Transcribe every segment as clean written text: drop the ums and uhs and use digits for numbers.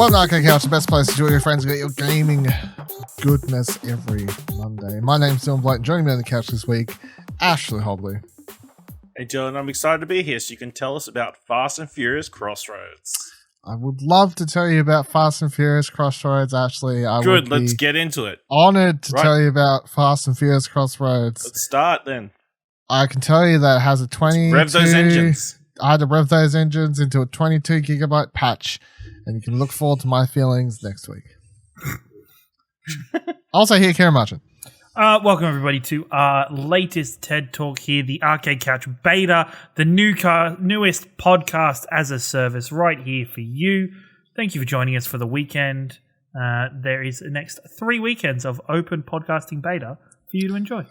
Welcome to Arcade Couch, the best place to join your friends and get your gaming goodness every Monday. My name's Dylan Blake. Joining me on the couch this week, Ashley Hobley. Hey Dylan, I'm excited to be here so you can tell us about Fast and Furious Crossroads. I would love to tell you about Fast and Furious Crossroads, Ashley. Good, let's get into it. Honored to tell you about Fast and Furious Crossroads. Let's start then. I can tell you that it has a 22... Rev those engines. I had to rev those engines into a 22 gigabyte patch, and you can look forward to my feelings next week. Also here, Karen Marchant. Welcome everybody to our latest TED Talk here, the Arcade Couch Beta, the newest podcast as a service right here for you. Thank you for joining us for the weekend. There is the next 3 weekends of open podcasting beta for you to enjoy.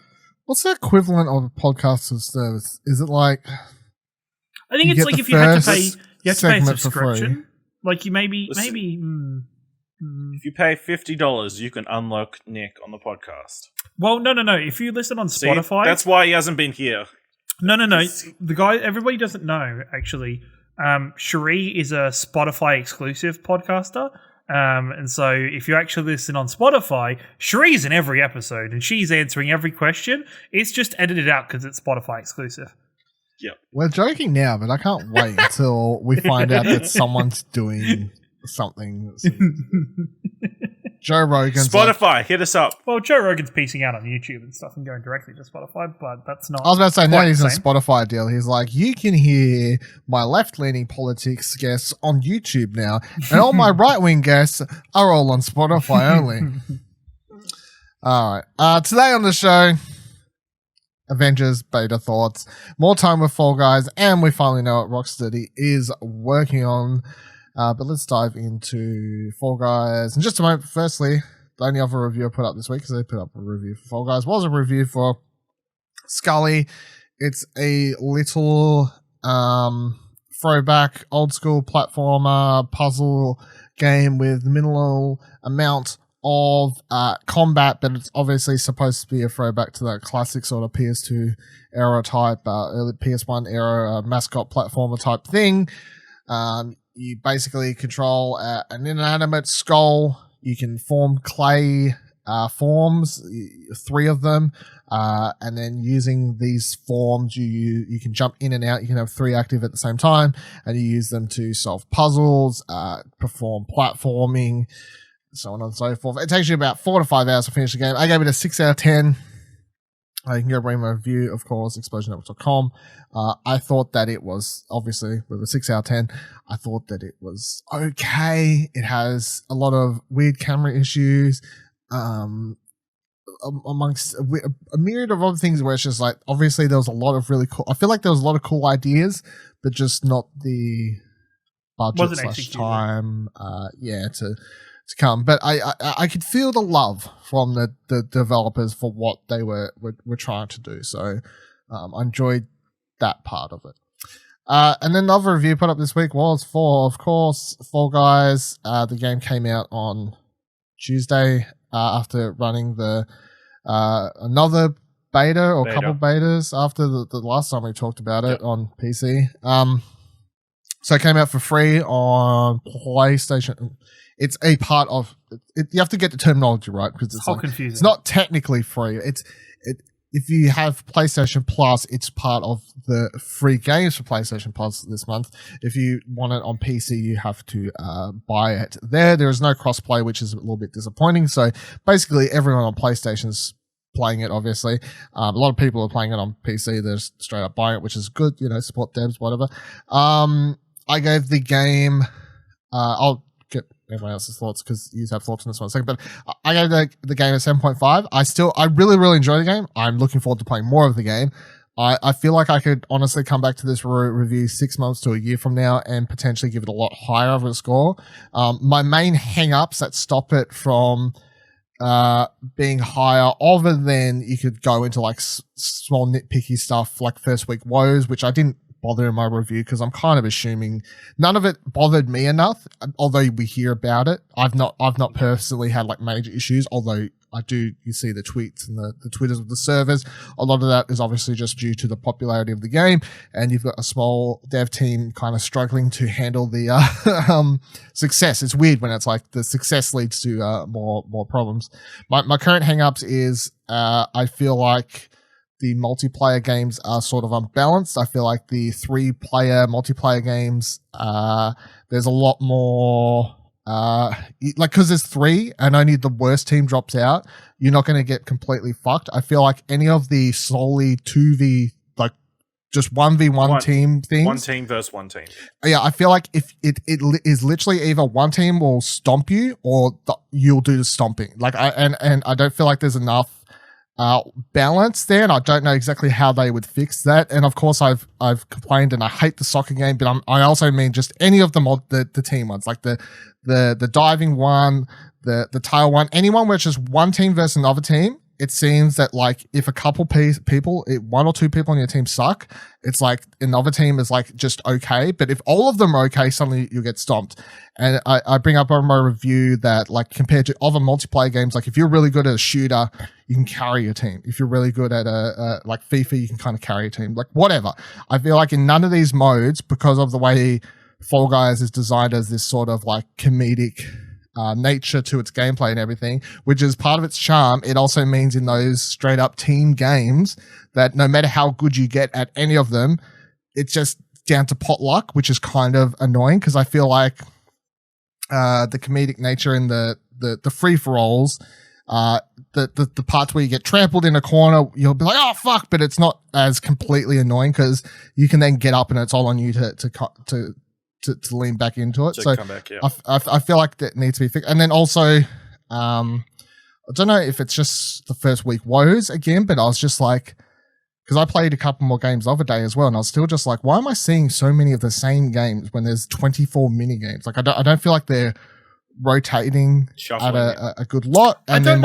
What's the equivalent of a podcast as service? Is it like... I think it's like if you had to pay, you have to pay a subscription. Like you maybe. If you pay $50, you can unlock Nick on the podcast. Well, no. If you listen on Spotify, that's why he hasn't been here. No. The guy, everybody doesn't know actually. Cherie is a Spotify exclusive podcaster. And so if you actually listen on Spotify, Cherie's in every episode and she's answering every question. It's just edited out because it's Spotify exclusive. Yep. We're joking now, but I can't wait until we find out that someone's doing something. Joe Rogan's Spotify, hit us up. Well, Joe Rogan's piecing out on YouTube and stuff and going directly to Spotify, but that's not... I was about to say, now he's in a Spotify deal. He's like, you can hear my left-leaning politics guests on YouTube now, and all my right-wing guests are all on Spotify only. All right. Today on the show... Avengers beta thoughts, more time with Fall Guys, and we finally know what Rocksteady is working on. But let's dive into Fall Guys in just a moment. Firstly, the only other review I put up this week, because they put up a review for Fall Guys, was a review for Skully. It's a little throwback, old school platformer puzzle game with minimal amount of combat, but it's obviously supposed to be a throwback to that classic sort of PS2 era type, early PS1 era mascot platformer type thing. You basically control an inanimate skull. You can form clay forms, 3 of them, and then using these forms, you can jump in and out. You can have 3 active at the same time, and you use them to solve puzzles, perform platforming, so on and so forth. It takes you about 4 to 5 hours to finish the game. I gave it a 6 out of 10. You can go read my review, of course, explosionnetwork.com. I thought that it was, obviously, with a 6 out of 10, I thought that it was okay. It has a lot of weird camera issues, amongst a myriad of other things where it's just like, obviously there was a lot of really cool, I feel like there was a lot of cool ideas, but just not the budget / time, to come. But I could feel the love from the developers for what they were trying to do. So I enjoyed that part of it. And then the other review put up this week was for, of course, Fall Guys. The game came out on Tuesday after running the another beta or couple betas after the last time we talked about it on PC. So it came out for free on PlayStation. It's a part of it. You have to get the terminology right because it's like, confusing. It's not technically free. If you have PlayStation Plus, it's part of the free games for PlayStation Plus this month. If you want it on PC, you have to buy it there. There is no crossplay, which is a little bit disappointing. So basically, everyone on PlayStation's playing it, obviously. A lot of people are playing it on PC. They're just straight up buying it, which is good. Support devs, whatever. I gave the game... I'll get everyone else's thoughts because you have thoughts on this one in a second, but I gave the game a 7.5. I really, really enjoy the game. I'm looking forward to playing more of the game. I feel like I could honestly come back to this review 6 months to a year from now and potentially give it a lot higher of a score. My main hang-ups that stop it from being higher, other than you could go into like small nitpicky stuff like first week woes, which I didn't bother in my review because I'm kind of assuming none of it bothered me enough, although we hear about it. I've not personally had like major issues, although you see the tweets and the Twitters of the servers. A lot of that is obviously just due to the popularity of the game, and you've got a small dev team kind of struggling to handle the success. It's weird when it's like the success leads to more problems. My current hangups is I feel like the multiplayer games are sort of unbalanced. I feel like the 3-player multiplayer games, there's a lot more, because there's 3 and only the worst team drops out, you're not going to get completely fucked. I feel like any of the solely 2v, like just 1v1 team things. One team versus one team. Yeah, I feel like if it is literally either one team will stomp you or you'll do the stomping. Like and I don't feel like there's enough balance there, and I don't know exactly how they would fix that. And of course, I've complained, and I hate the soccer game, but I also mean just any of the team ones, like the diving one, the tail one, anyone where it's just one team versus another team. It seems that like if a couple people, 1 or 2 people on your team suck, it's like another team is like just okay. But if all of them are okay, suddenly you get stomped. And I bring up on my review that like compared to other multiplayer games, like if you're really good at a shooter, you can carry your team. If you're really good at like FIFA, you can kind of carry a team. Like whatever. I feel like in none of these modes, because of the way Fall Guys is designed as this sort of like comedic nature to its gameplay and everything, which is part of its charm, it also means in those straight up team games that no matter how good you get at any of them, it's just down to pot luck, which is kind of annoying because I feel like the comedic nature in the free-for-alls, the parts where you get trampled in a corner, you'll be like, oh fuck, but it's not as completely annoying because you can then get up and it's all on you to lean back into it. So come back, yeah. I feel like that needs to be fixed. And then also, I don't know if it's just the first week woes again, but I was just like, because I played a couple more games the other day as well, and I was still just like, why am I seeing so many of the same games when there's 24 mini games? Like I don't feel like they're rotating Shuffling, at a good lot. And then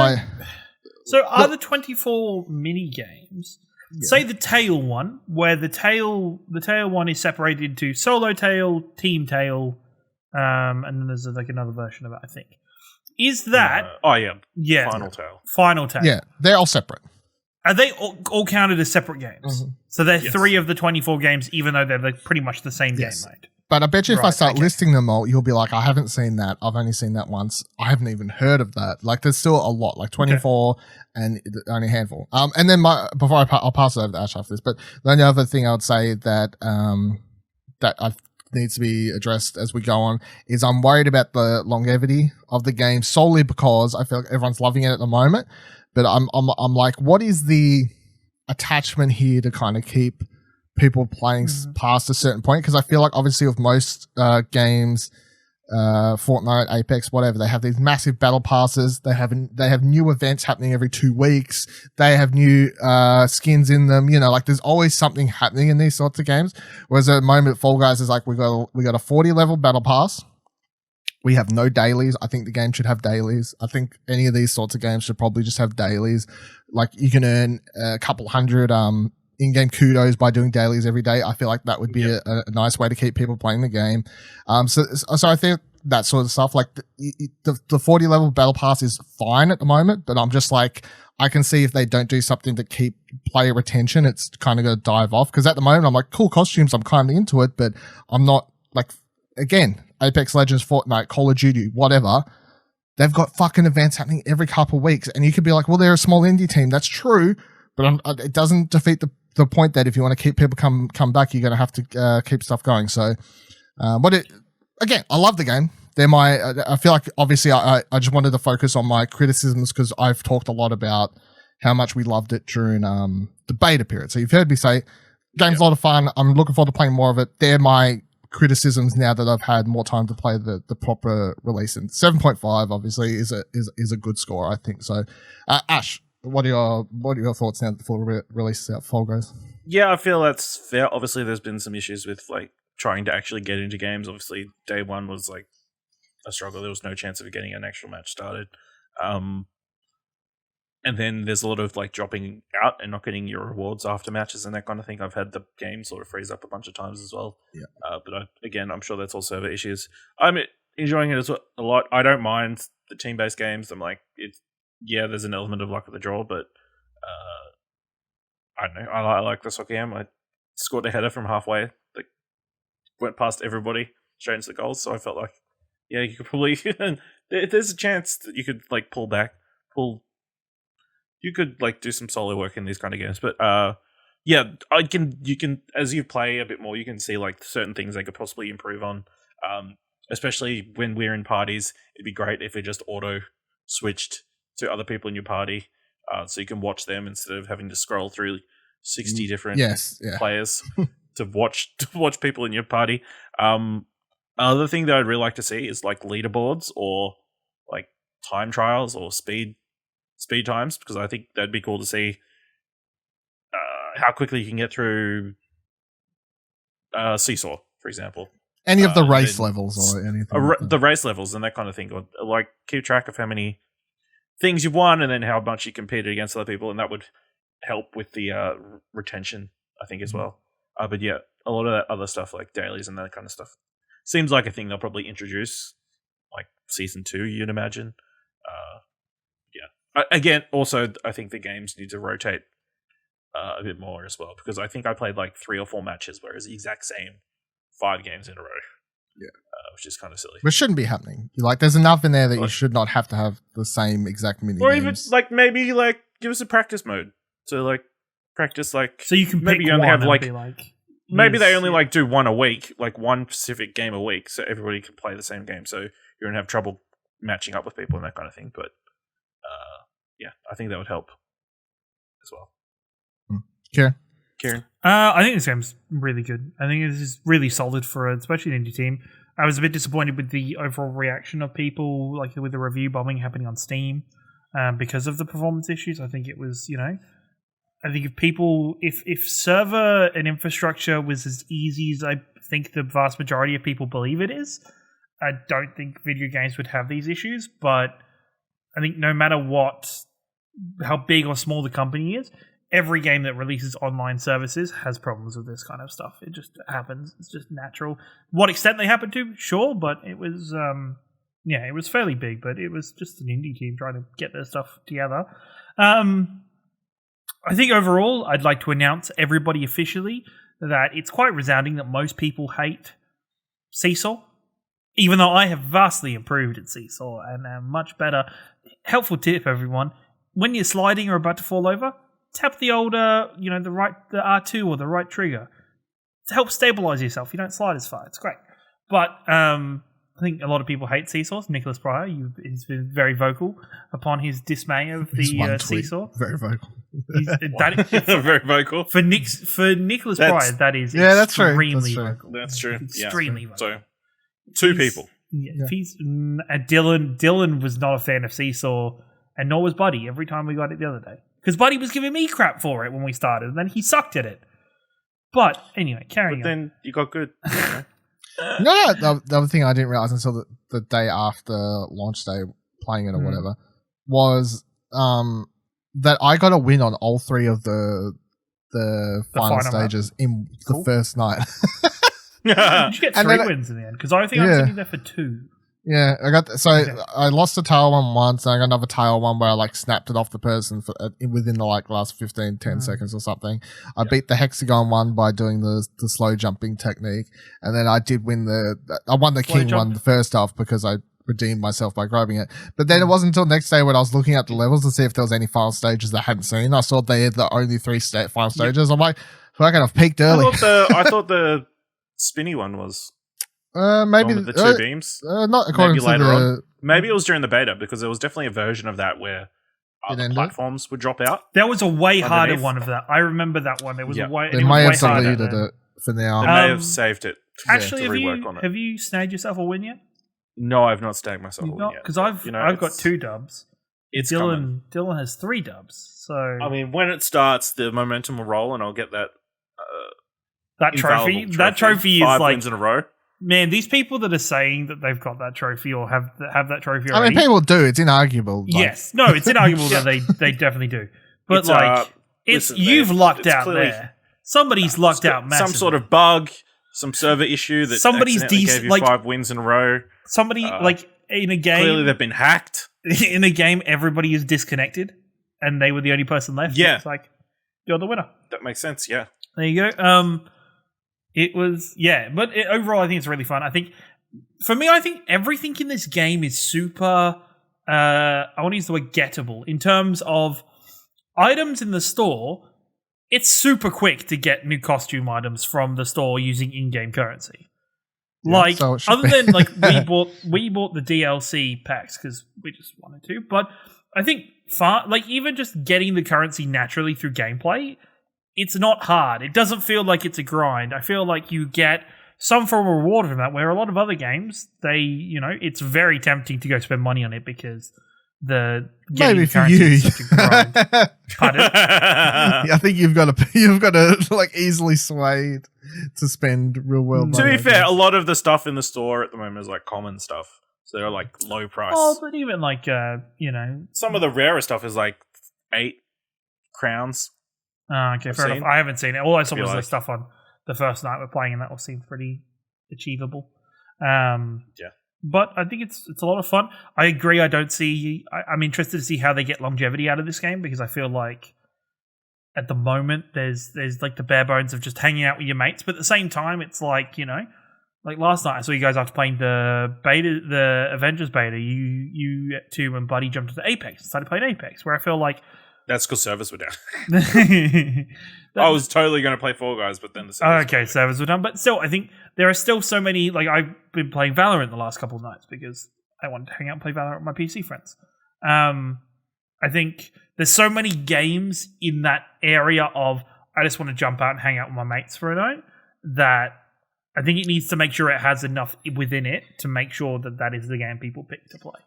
So are the 24 mini games? Yeah. Say the tail one, where the tail one is separated into solo tail, team tail, and then there's like another version of it, I think. Is that... Final tail. Yeah, they're all separate. Are they all counted as separate games? Mm-hmm. So they're 3 of the 24 games, even though they're like pretty much the same game mode. But I bet you if I start listing them all, you'll be like, I haven't seen that. I've only seen that once. I haven't even heard of that. Like, there's still a lot, like 24 and only a handful. And then I'll pass it over to Ash after this. But the only other thing I would say that needs to be addressed as we go on is I'm worried about the longevity of the game solely because I feel like everyone's loving it at the moment. But I'm like, what is the attachment here to kind of keep people playing past a certain point? Because I feel like obviously with most games, Fortnite, Apex, whatever, they have these massive battle passes. They have new events happening every 2 weeks. They have new skins in them. You know, like there's always something happening in these sorts of games. Whereas at the moment, Fall Guys is like we got a 40 level battle pass. We have no dailies. I think the game should have dailies. I think any of these sorts of games should probably just have dailies. Like you can earn a couple hundred in-game kudos by doing dailies every day. I feel like that would be a nice way to keep people playing the game. So I think that sort of stuff, like the 40 level battle pass is fine at the moment, but I'm just like, I can see if they don't do something to keep player retention, it's kind of going to dive off. Because at the moment, I'm like, cool costumes, I'm kind of into it, but I'm not like, again, Apex Legends, Fortnite, Call of Duty, whatever. They've got fucking events happening every couple of weeks, and you could be like, well, they're a small indie team. That's true, but it doesn't defeat the point that if you want to keep people come back, you're going to have to keep stuff going. So, again, I love the game. I feel like obviously I just wanted to focus on my criticisms because I've talked a lot about how much we loved it during the beta period. So you've heard me say, game's a lot of fun. I'm looking forward to playing more of it. They're my criticisms now that I've had more time to play the proper release. And 7.5 obviously is a good score, I think. So, Ash, what are your thoughts now that the full release is out? Fall Guys. Yeah, I feel that's fair. Obviously, there's been some issues with like trying to actually get into games. Obviously, day one was like a struggle. There was no chance of getting an actual match started. And then there's a lot of like dropping out and not getting your rewards after matches and that kind of thing. I've had the game sort of freeze up a bunch of times as well. Yeah. But I'm sure that's all server issues. I'm enjoying it a lot. I don't mind the team-based games. I'm like, yeah, there's an element of luck of the draw, but I don't know. I like the soccer game. I scored a header from halfway that went past everybody straight into the goals, so I felt like, yeah, you could probably there's a chance that you could like you could like do some solo work in these kind of games, but yeah, you can as you play a bit more, you can see like certain things they could possibly improve on. Especially when we're in parties, it'd be great if it just auto switched to other people in your party, so you can watch them instead of having to scroll through 60 different players to watch people in your party. Another thing that I'd really like to see is like leaderboards or like time trials or speed times, because I think that'd be cool to see how quickly you can get through Seesaw, for example. Any of the race levels or anything. The race levels and that kind of thing. Or like keep track of how many things you've won and then how much you competed against other people, and that would help with the retention, I think, as well. But yeah, a lot of that other stuff like dailies and that kind of stuff seems like a thing they'll probably introduce like season 2, you'd imagine. Yeah. Again, also, I think the games need to rotate a bit more as well, because I think I played like 3 or 4 matches where it's the exact same 5 games in a row. Yeah. Which is kind of silly. Which shouldn't be happening. Like, there's enough in there that you should not have to have the same exact mini or games. even like maybe like give us a practice mode. So like practice like, so you can maybe pick you only one have like maybe yes, they only like do one a week, like one specific game a week, so everybody can play the same game. So you don't have trouble matching up with people and that kind of thing. But yeah, I think that would help as well. Kieran? I think this game's really good. I think this is really solid for especially an indie team. I was a bit disappointed with the overall reaction of people, like with the review bombing happening on Steam because of the performance issues. I think it was, I think if server and infrastructure was as easy as I think the vast majority of people believe it is, I don't think video games would have these issues. But I think no matter how big or small the company is, every game that releases online services has problems with this kind of stuff. It just happens. It's just natural. What extent they happen to, sure, but it was, it was fairly big, but it was just an indie team trying to get their stuff together. I think overall, I'd like to announce everybody officially that it's quite resounding that most people hate Seesaw, even though I have vastly improved at Seesaw and am much better. Helpful tip, everyone. When you're sliding or about to fall over, tap the old, the R2 or the right trigger to help stabilize yourself. You don't slide as far. It's great. But I think a lot of people hate Seesaws. Nicholas Pryor, he's been very vocal upon his dismay of the Seesaw. Very vocal. Very vocal. For Nicholas Pryor, that is extremely vocal. That's true. Extremely vocal. So, 2 people. Yeah. Dylan was not a fan of Seesaw, and nor was Buddy every time we got it the other day. Because Buddy was giving me crap for it when we started, and then he sucked at it. But anyway, carrying on. But then you got good. No, the other thing I didn't realize until the day after launch day, playing it or whatever, was that I got a win on all 3 of the final stages in the first night. Did you get 3 wins in the end? Because I think I was sitting there for 2. Yeah, I lost a tail one once, and I got another tail one where I like snapped it off the person within the last 10 seconds or something. I beat the hexagon one by doing the slow jumping technique, and then I did win I won the slow king one the first half because I redeemed myself by grabbing it. But then it wasn't until next day when I was looking at the levels to see if there was any final stages that I hadn't seen. I saw they had the only 3 final stages. I'm like, fuck it, I've peaked early. I thought the spinny one was. Maybe with the 2 beams. Not according to on. Maybe it was during the beta, because there was definitely a version of that where other platforms would drop out. There was a way harder one of that. I remember that one. There was a way. They may have deleted it for now. They may have saved it. Actually, to rework on it. Have you snagged yourself a win yet? No, I've not snagged myself a win yet. Because I've got 2 dubs. Dylan has 3 dubs. So I mean, when it starts, the momentum will roll, and I'll get that. That trophy. That trophy is 5 like wins in a row. Man, these people that are saying that they've got that trophy or have that trophy already. I mean, people do. It's inarguable. Yes. No, it's inarguable that they definitely do. But you've lucked out clearly, there. Somebody's lucked out massively. Some sort of bug, some server issue that somebody's gave you 5 wins in a row. Somebody in a game. Clearly they've been hacked. in a game everybody is disconnected and they were the only person left. Yeah. It's like, you're the winner. That makes sense, yeah. There you go. It was, but overall I think it's really fun. I think, for me, I think everything in this game is super, I want to use the word gettable. In terms of items in the store, it's super quick to get new costume items from the store using in-game currency. Yeah, like, so other than like we bought the DLC packs because we just wanted to, but I think even just getting the currency naturally through gameplay, it's not hard. It doesn't feel like it's a grind. I feel like you get some form of reward from that, where a lot of other games, it's very tempting to go spend money on it because the getting maybe for currency you. is such a grind. Pardon? Yeah, I think you've got to like easily swayed to spend real world money. To be fair, a lot of the stuff in the store at the moment is like common stuff, so they're like low price. Oh, but even like some of the rarer stuff is like 8 crowns. Okay, fair enough. I haven't seen it. All I saw was the stuff on the first night we're playing, and that all seemed pretty achievable. But I think it's a lot of fun. I agree. I'm interested to see how they get longevity out of this game, because I feel like at the moment there's like the bare bones of just hanging out with your mates, but at the same time it's like, like last night I saw you guys after playing the Avengers beta, you two and Buddy jumped into Apex and started playing Apex, where I feel like that's because servers were down. I was totally going to play Fall Guys, but then the servers were done. But still, I think there are still so many. Like, I've been playing Valorant the last couple of nights because I wanted to hang out and play Valorant with my PC friends. I think there's so many games in that area of I just want to jump out and hang out with my mates for a night, that I think it needs to make sure it has enough within it to make sure that is the game people pick to play.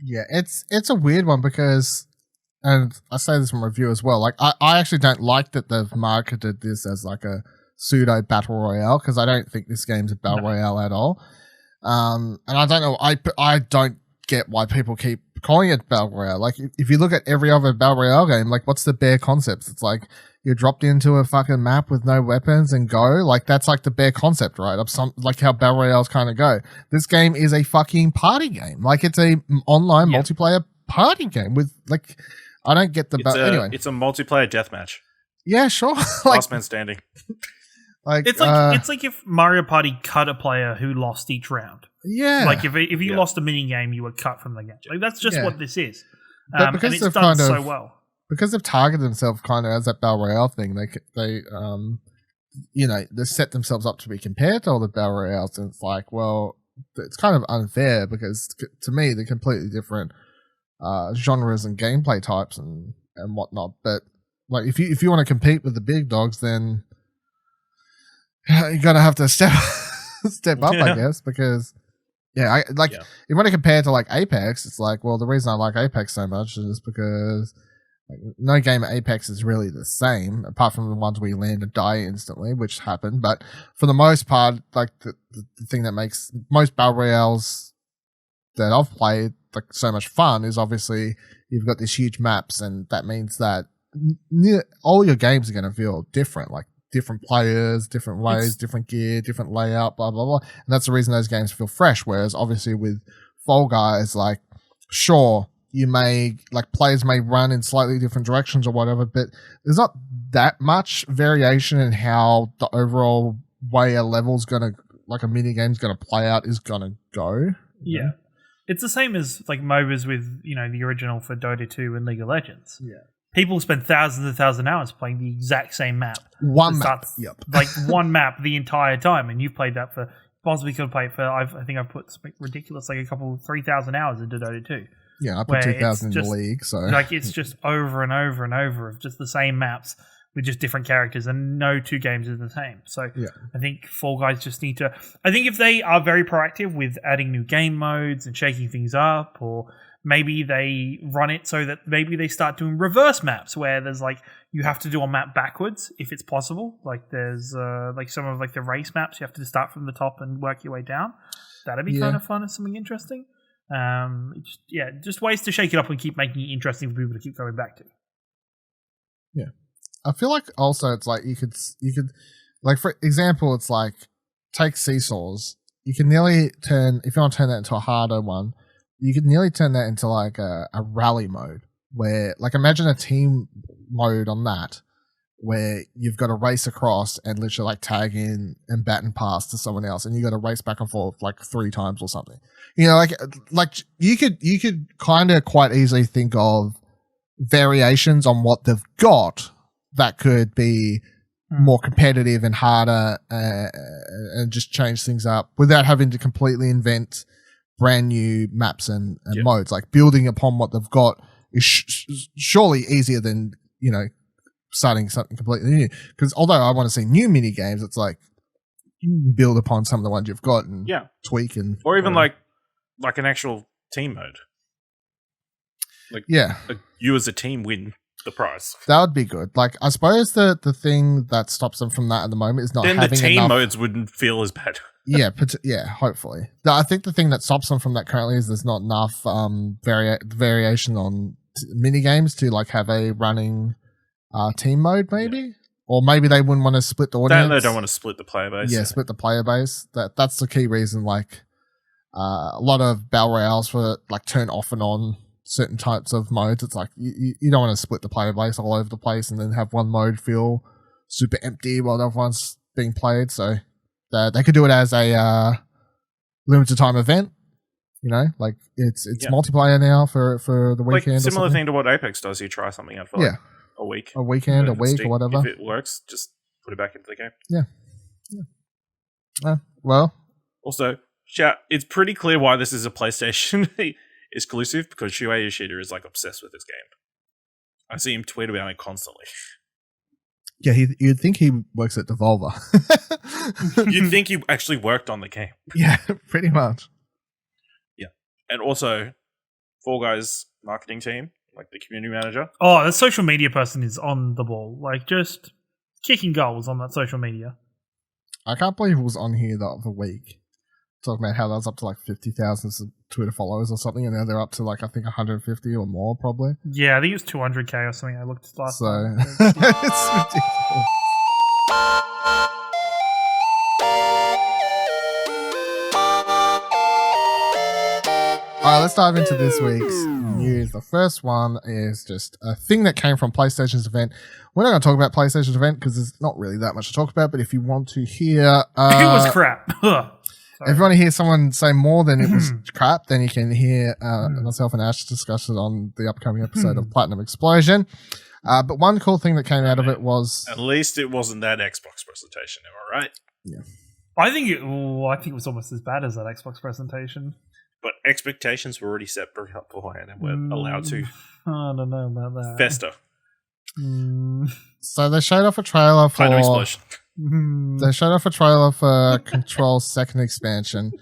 Yeah, it's a weird one because, and I say this from review as well, like I actually don't like that they've marketed this as like a pseudo battle royale, because I don't think this game's a battle royale at all. And I don't know, I don't get why people keep calling it battle royale. Like, if you look at every other battle royale game, like, what's the bare concepts? It's like you're dropped into a fucking map with no weapons and go. Like, that's like the bare concept, right? Of like how battle royales kind of go. This game is a fucking party game. Like, it's a online multiplayer party game with, like, I don't get the anyway. It's a multiplayer deathmatch. Yeah, sure. Like, last man standing. Like, it's like if Mario Party cut a player who lost each round. Yeah. Like if you lost a mini game, you were cut from the game. Like, that's just what this is. But because and it's done so well. Because they've targeted themselves kind of as that battle royale thing, they set themselves up to be compared to all the battle royales, and it's like, well, it's kind of unfair because to me they're completely different genres and gameplay types and whatnot. But like, if you want to compete with the big dogs, then you gotta have to step up, I guess, because if you want to compare to like Apex, it's like, well, the reason I like Apex so much is because like, no game at Apex is really the same, apart from the ones where you land and die instantly, which happen. But for the most part, like the thing that makes most battle royales that I've played like so much fun is obviously you've got these huge maps, and that means that all your games are going to feel different, like different players, different ways, different gear, different layout, blah, blah, blah. And that's the reason those games feel fresh. Whereas obviously with Fall Guys, like, sure, you may, like, players may run in slightly different directions or whatever, but there's not that much variation in how the overall way a level's going to, like a mini game's going to play out is going to go. Yeah. It's the same as like MOBAs with, the original for Dota 2 and League of Legends. Yeah. People spend thousands and thousands of hours playing the exact same map. One map. Yep. Like one map the entire time. And you've played that for, possibly could play it for, I think I've put something ridiculous, like 3,000 hours into Dota 2. Yeah, I put 2,000 in the league. So like, it's just over and over and over of just the same maps with just different characters, and no two games are the same. So I think Fall Guys just need to, I think if they are very proactive with adding new game modes and shaking things up, or maybe they run it so that maybe they start doing reverse maps where there's like, you have to do a map backwards if it's possible. Like there's like some of like the race maps, you have to start from the top and work your way down. That'd be kind of fun and something interesting. Just ways to shake it up and keep making it interesting for people to keep going back to. Yeah. I feel like also it's like you could like, for example, it's like take seesaws. You can nearly turn, if you want to turn that into a harder one, you could nearly turn that into like a rally mode where, like, imagine a team mode on that where you've got to race across and literally like tag in and baton pass to someone else, and you got to race back and forth like 3 times or something. You know, like you could kind of quite easily think of variations on what they've got that could be more competitive and harder, and just change things up without having to completely invent brand new maps and modes. Like, building upon what they've got is surely easier than, you know, starting something completely new. Because although I want to see new mini games, it's like you can build upon some of the ones you've got and tweak, and or even like an actual team mode. Like, you as a team win the prize. That would be good. Like, I suppose the thing that stops them from that at the moment is not then having the team enough modes wouldn't feel as bad. Hopefully. I think the thing that stops them from that currently is there's not enough variation on mini games to like have a running team mode, maybe, or maybe they wouldn't want to split the audience. They don't want to split the player base. Split the player base. That's the key reason. Like, a lot of battle royales for like turn off and on certain types of modes. It's like you don't want to split the player base all over the place and then have one mode feel super empty while the other one's being played. So they could do it as a limited time event. You know, like it's multiplayer now for the weekend. Like, similar thing to what Apex does. You try something out for like a week, a weekend, a week, or whatever. If it works, just put it back into the game. Well, also, chat. It's pretty clear why this is a PlayStation exclusive, because Shuei Yoshida is like obsessed with this game. I see him tweet about it constantly. Yeah, you'd think he works at Devolver. You'd think he actually worked on the game. Yeah, pretty much. Yeah, and also, Fall Guys marketing team, like the community manager. Oh, the social media person is on the ball, like just kicking goals on that social media. I can't believe it was on here the other week, talking about how that was up to like 50,000 Twitter followers or something, and now they're up to like, I think 150 or more probably. Yeah, I think it was 200k or something. I looked last time. It's ridiculous. Alright, let's dive into this week's news. The first one is just a thing that came from PlayStation's event. We're not going to talk about PlayStation's event because there's not really that much to talk about, but if you want to hear... it was crap. If you want to hear someone say more than it was crap, then you can hear myself and Ash discuss it on the upcoming episode of Platinum Explosion. But one cool thing that came out of it was... At least it wasn't that Xbox presentation, am I right? Yeah. I think it was almost as bad as that Xbox presentation. But expectations were already set beforehand and we're allowed to... I don't know about that. Fester. So they showed off a trailer for... Platinum Explosion. They showed off a trailer for Control's second expansion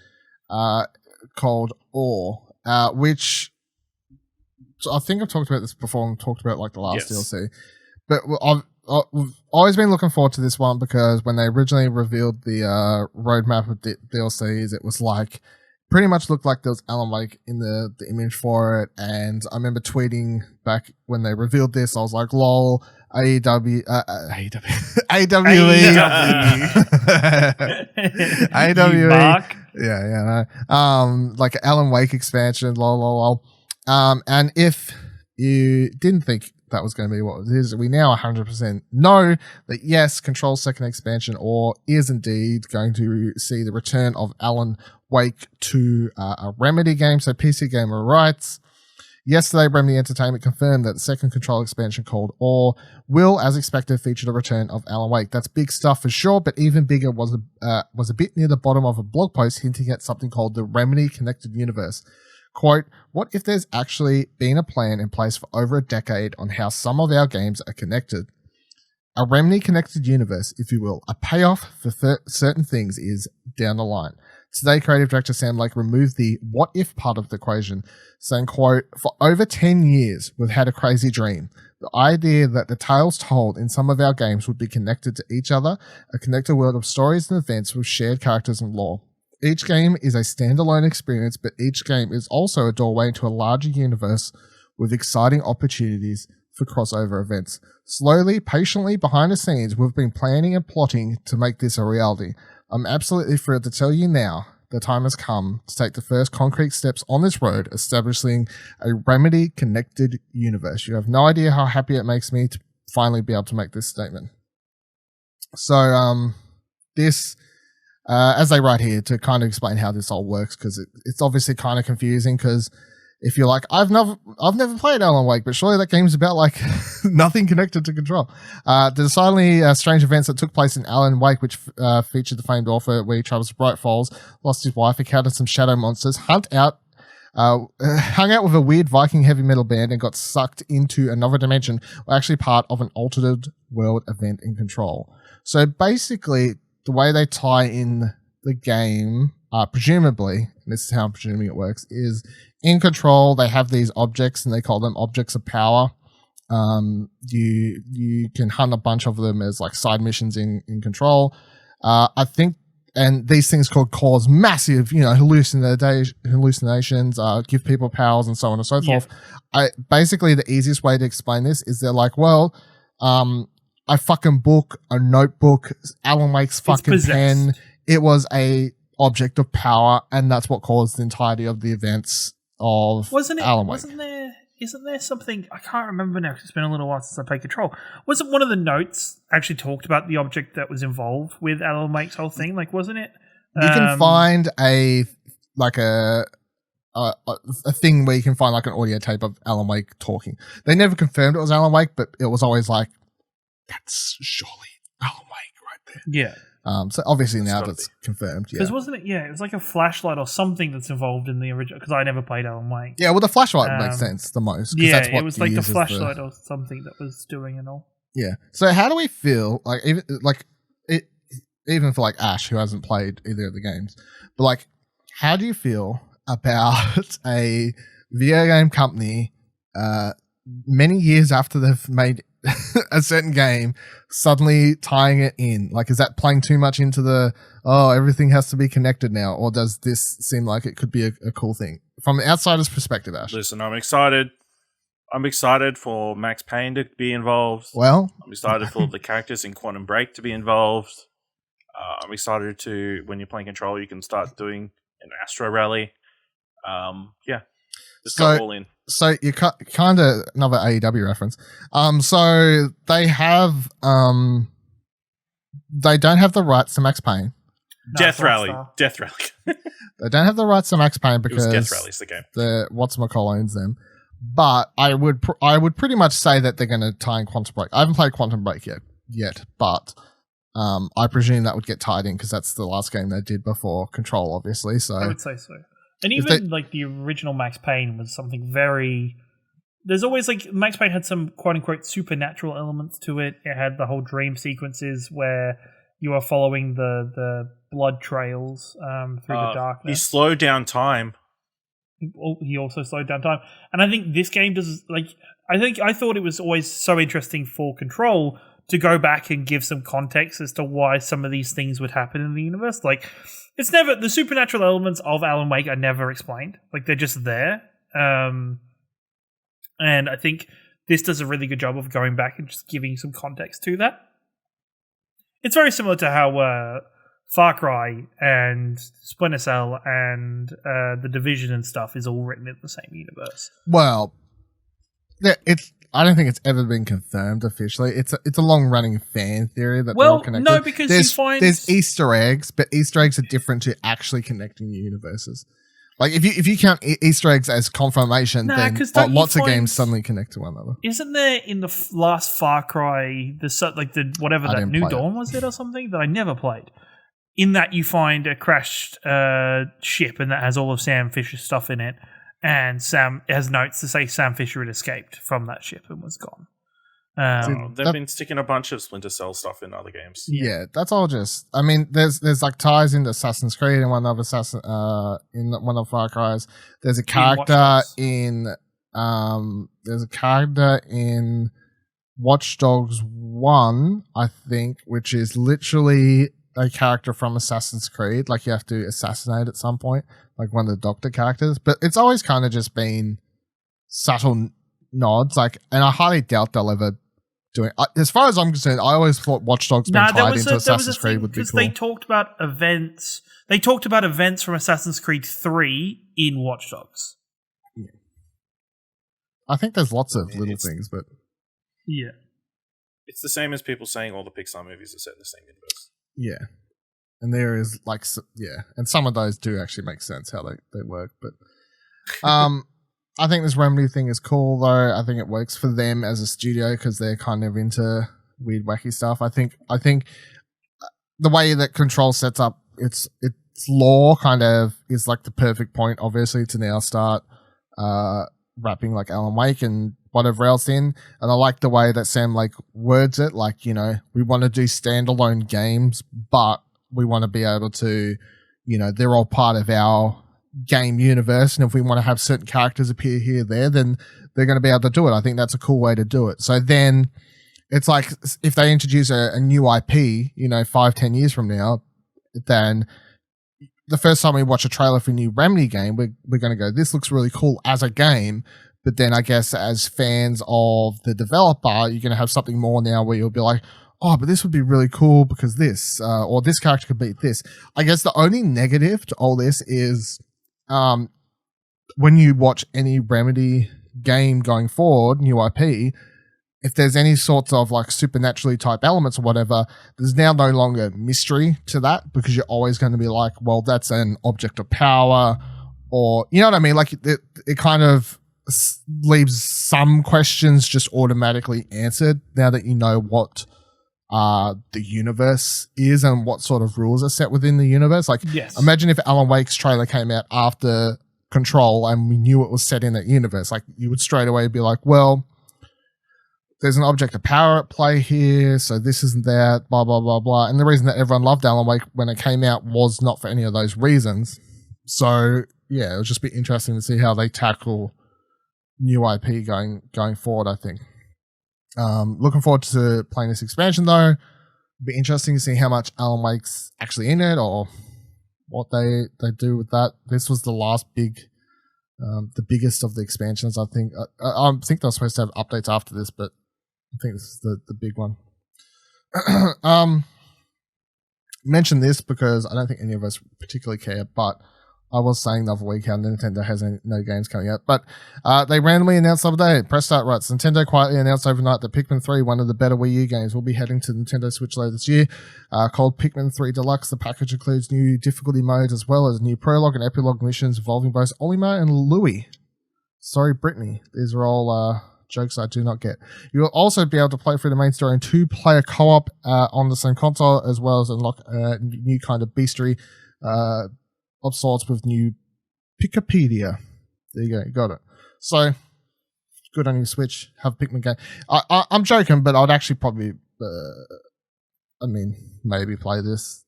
called Ore, which I think I've talked about this before and talked about like the last DLC. But I've always been looking forward to this one because when they originally revealed the roadmap of DLCs, it was like pretty much looked like there was Alan Wake in the image for it. And I remember tweeting back when they revealed this, I was like, lol, AEW, Mark. Like Alan Wake expansion, lol. And if you didn't think that was going to be what it is, we now 100% know that yes, Control's second expansion or is indeed going to see the return of Alan Wake to a Remedy game, so PC Gamer rights. Yesterday, Remedy Entertainment confirmed that the second Control expansion called Ore will, as expected, feature the return of Alan Wake. That's big stuff for sure, but even bigger was a bit near the bottom of a blog post hinting at something called the Remedy Connected Universe. Quote, what if there's actually been a plan in place for over a decade on how some of our games are connected? A Remedy Connected Universe, if you will, a payoff for certain things is down the line. Today, creative director Sam Lake removed the what if part of the equation, saying, quote, for over 10 years, we've had a crazy dream. The idea that the tales told in some of our games would be connected to each other, a connected world of stories and events with shared characters and lore. Each game is a standalone experience, but each game is also a doorway into a larger universe with exciting opportunities for crossover events. Slowly, patiently, behind the scenes, we've been planning and plotting to make this a reality. I'm absolutely thrilled to tell you now the time has come to take the first concrete steps on this road, establishing a Remedy-connected universe. You have no idea how happy it makes me to finally be able to make this statement. So, this, as they write here, to kind of explain how this all works, because it's obviously kind of confusing, because if you're like, I've never played Alan Wake, but surely that game's about like nothing connected to Control. The decidedly strange events that took place in Alan Wake, which featured the famed author where he travels to Bright Falls, lost his wife, encountered some shadow monsters, hung out with a weird Viking heavy metal band, and got sucked into another dimension, were actually part of an altered world event in Control. So basically, the way they tie in the game, presumably, and this is how I'm presuming it works, is in Control, they have these objects, and they call them objects of power. You can hunt a bunch of them as like side missions in Control. I think, and these things cause massive, hallucinations, give people powers, and so on and so forth. Basically, the easiest way to explain this is they're like, well, a fucking book, a notebook, Alan Wake's fucking pen. It was a object of power, and that's what caused the entirety of the events of Alan Wake. Isn't there something, I can't remember now because it's been a little while since I played Control. Wasn't one of the notes actually talked about the object that was involved with Alan Wake's whole thing? Like, wasn't it? You can find a thing where you can find like an audio tape of Alan Wake talking. They never confirmed it was Alan Wake, but it was always like, that's surely Alan Wake right there. Yeah. So obviously now that's confirmed. Yeah. Because wasn't it? Yeah, it was like a flashlight or something that's involved in the original. Because I never played Alan Wake. Yeah, well, the flashlight makes sense the most. Yeah, that's what it was like the flashlight or something that was doing and all. Yeah. So how do we feel even for like Ash, who hasn't played either of the games, but like, how do you feel about a video game company many years after they've made a certain game suddenly tying it in? Like, is that playing too much into the everything has to be connected now, or does this seem like it could be a cool thing from the outsider's perspective, Ash? Listen, I'm excited for Max Payne to be involved. Well, I'm excited for the characters in Quantum Break to be involved. I'm excited to, when you're playing Control, you can start doing an Astro Rally. Just go all in. So you kind of another AEW reference. So they have they don't have the rights to Max Payne. Death Rally. They don't have the rights to Max Payne because Death Rally's the game. The whatchamacallit owns them. But I would pretty much say that they're going to tie in Quantum Break. I haven't played Quantum Break yet, but I presume that would get tied in because that's the last game they did before Control, obviously. So I would say so. And even like the original Max Payne was something very. There's always like Max Payne had some quote unquote supernatural elements to it. It had the whole dream sequences where you are following the blood trails through the darkness. He slowed down time. He also slowed down time, and I think this game does. Like, I thought it was always so interesting for Control to go back and give some context as to why some of these things would happen in the universe. Like, it's never, the supernatural elements of Alan Wake are never explained. Like, they're just there. And I think this does a really good job of going back and just giving some context to that. It's very similar to how Far Cry and Splinter Cell and The Division and stuff is all written in the same universe. Well, yeah, I don't think it's ever been confirmed officially. It's a long running fan theory that they're all connected. No, because there's Easter eggs, but Easter eggs are different to actually connecting universes. Like if you count Easter eggs as confirmation, then lots of games suddenly connect to one another. Isn't there in the last Far Cry that New Dawn was it or something that I never played? In that you find a crashed ship and that has all of Sam Fisher's stuff in it. And Sam has notes to say Sam Fisher had escaped from that ship and was gone. They've been sticking a bunch of Splinter Cell stuff in other games. Yeah, that's all just. I mean, there's like ties into Assassin's Creed and one of Far Cry's. There's a character in Watch Dogs 1, I think, which is literally a character from Assassin's Creed. Like, you have to assassinate at some point, like one of the Doctor characters. But it's always kind of just been subtle nods. Like, and I highly doubt they'll ever doing. As far as I'm concerned, I always thought Watch Dogs being tied into Assassin's Creed would be cool. They talked about events. They talked about events from Assassin's Creed 3 in Watch Dogs. Yeah. I think there's lots of little things, but yeah, it's the same as people saying all the Pixar movies are set in the same universe. Yeah, and there is and some of those do actually make sense how they work, but I think this Remedy thing is cool though. I think it works for them as a studio because they're kind of into weird, wacky stuff. I think the way that Control sets up its lore kind of is like the perfect point, obviously, to now start wrapping like Alan Wake and whatever else in. And I like the way that Sam Lake words it, like, you know, we want to do standalone games, but we want to be able to, you know, they're all part of our game universe, and if we want to have certain characters appear here there, then they're going to be able to do it. I think that's a cool way to do it. So then it's like if they introduce a new IP, you know, 5-10 years from now, then the first time we watch a trailer for a new Remedy game, we're going to go, this looks really cool as a game. But then I guess as fans of the developer, you're going to have something more now where you'll be like, oh, but this would be really cool because this, or this character could beat this. I guess the only negative to all this is when you watch any Remedy game going forward, new IP, if there's any sorts of like supernaturally type elements or whatever, there's now no longer mystery to that because you're always going to be like, well, that's an object of power, or, you know what I mean? Like it kind of leaves some questions just automatically answered now that you know what the universe is and what sort of rules are set within the universe. Like, yes. Imagine if Alan Wake's trailer came out after Control and we knew it was set in that universe. Like, you would straight away be like, well, there's an object of power at play here, so this isn't that, blah, blah, blah, blah. And the reason that everyone loved Alan Wake when it came out was not for any of those reasons. So, yeah, it'll just be interesting to see how they tackle new IP going forward, I think. Looking forward to playing this expansion though. It'll be interesting to see how much Alan Wake's actually in it or what they do with that. This was the last big, the biggest of the expansions, I think. I think they're supposed to have updates after this, but I think this is the big one. Mention this because I don't think any of us particularly care, but I was saying the other week how Nintendo has no games coming out, but they randomly announced the other day, press start writes, Nintendo quietly announced overnight that Pikmin 3, one of the better Wii U games, will be heading to Nintendo Switch later this year. Called Pikmin 3 Deluxe, the package includes new difficulty modes as well as new prologue and epilogue missions involving both Olimar and Louie. Sorry, Brittany. These are all jokes I do not get. You will also be able to play through the main story in 2-player co-op on the same console, as well as unlock a new kind of beastry of sorts with new Wikipedia. There you go, you got it. So, good on your Switch. Have a Pikmin game. I'm joking, but I'd actually probably, maybe play this.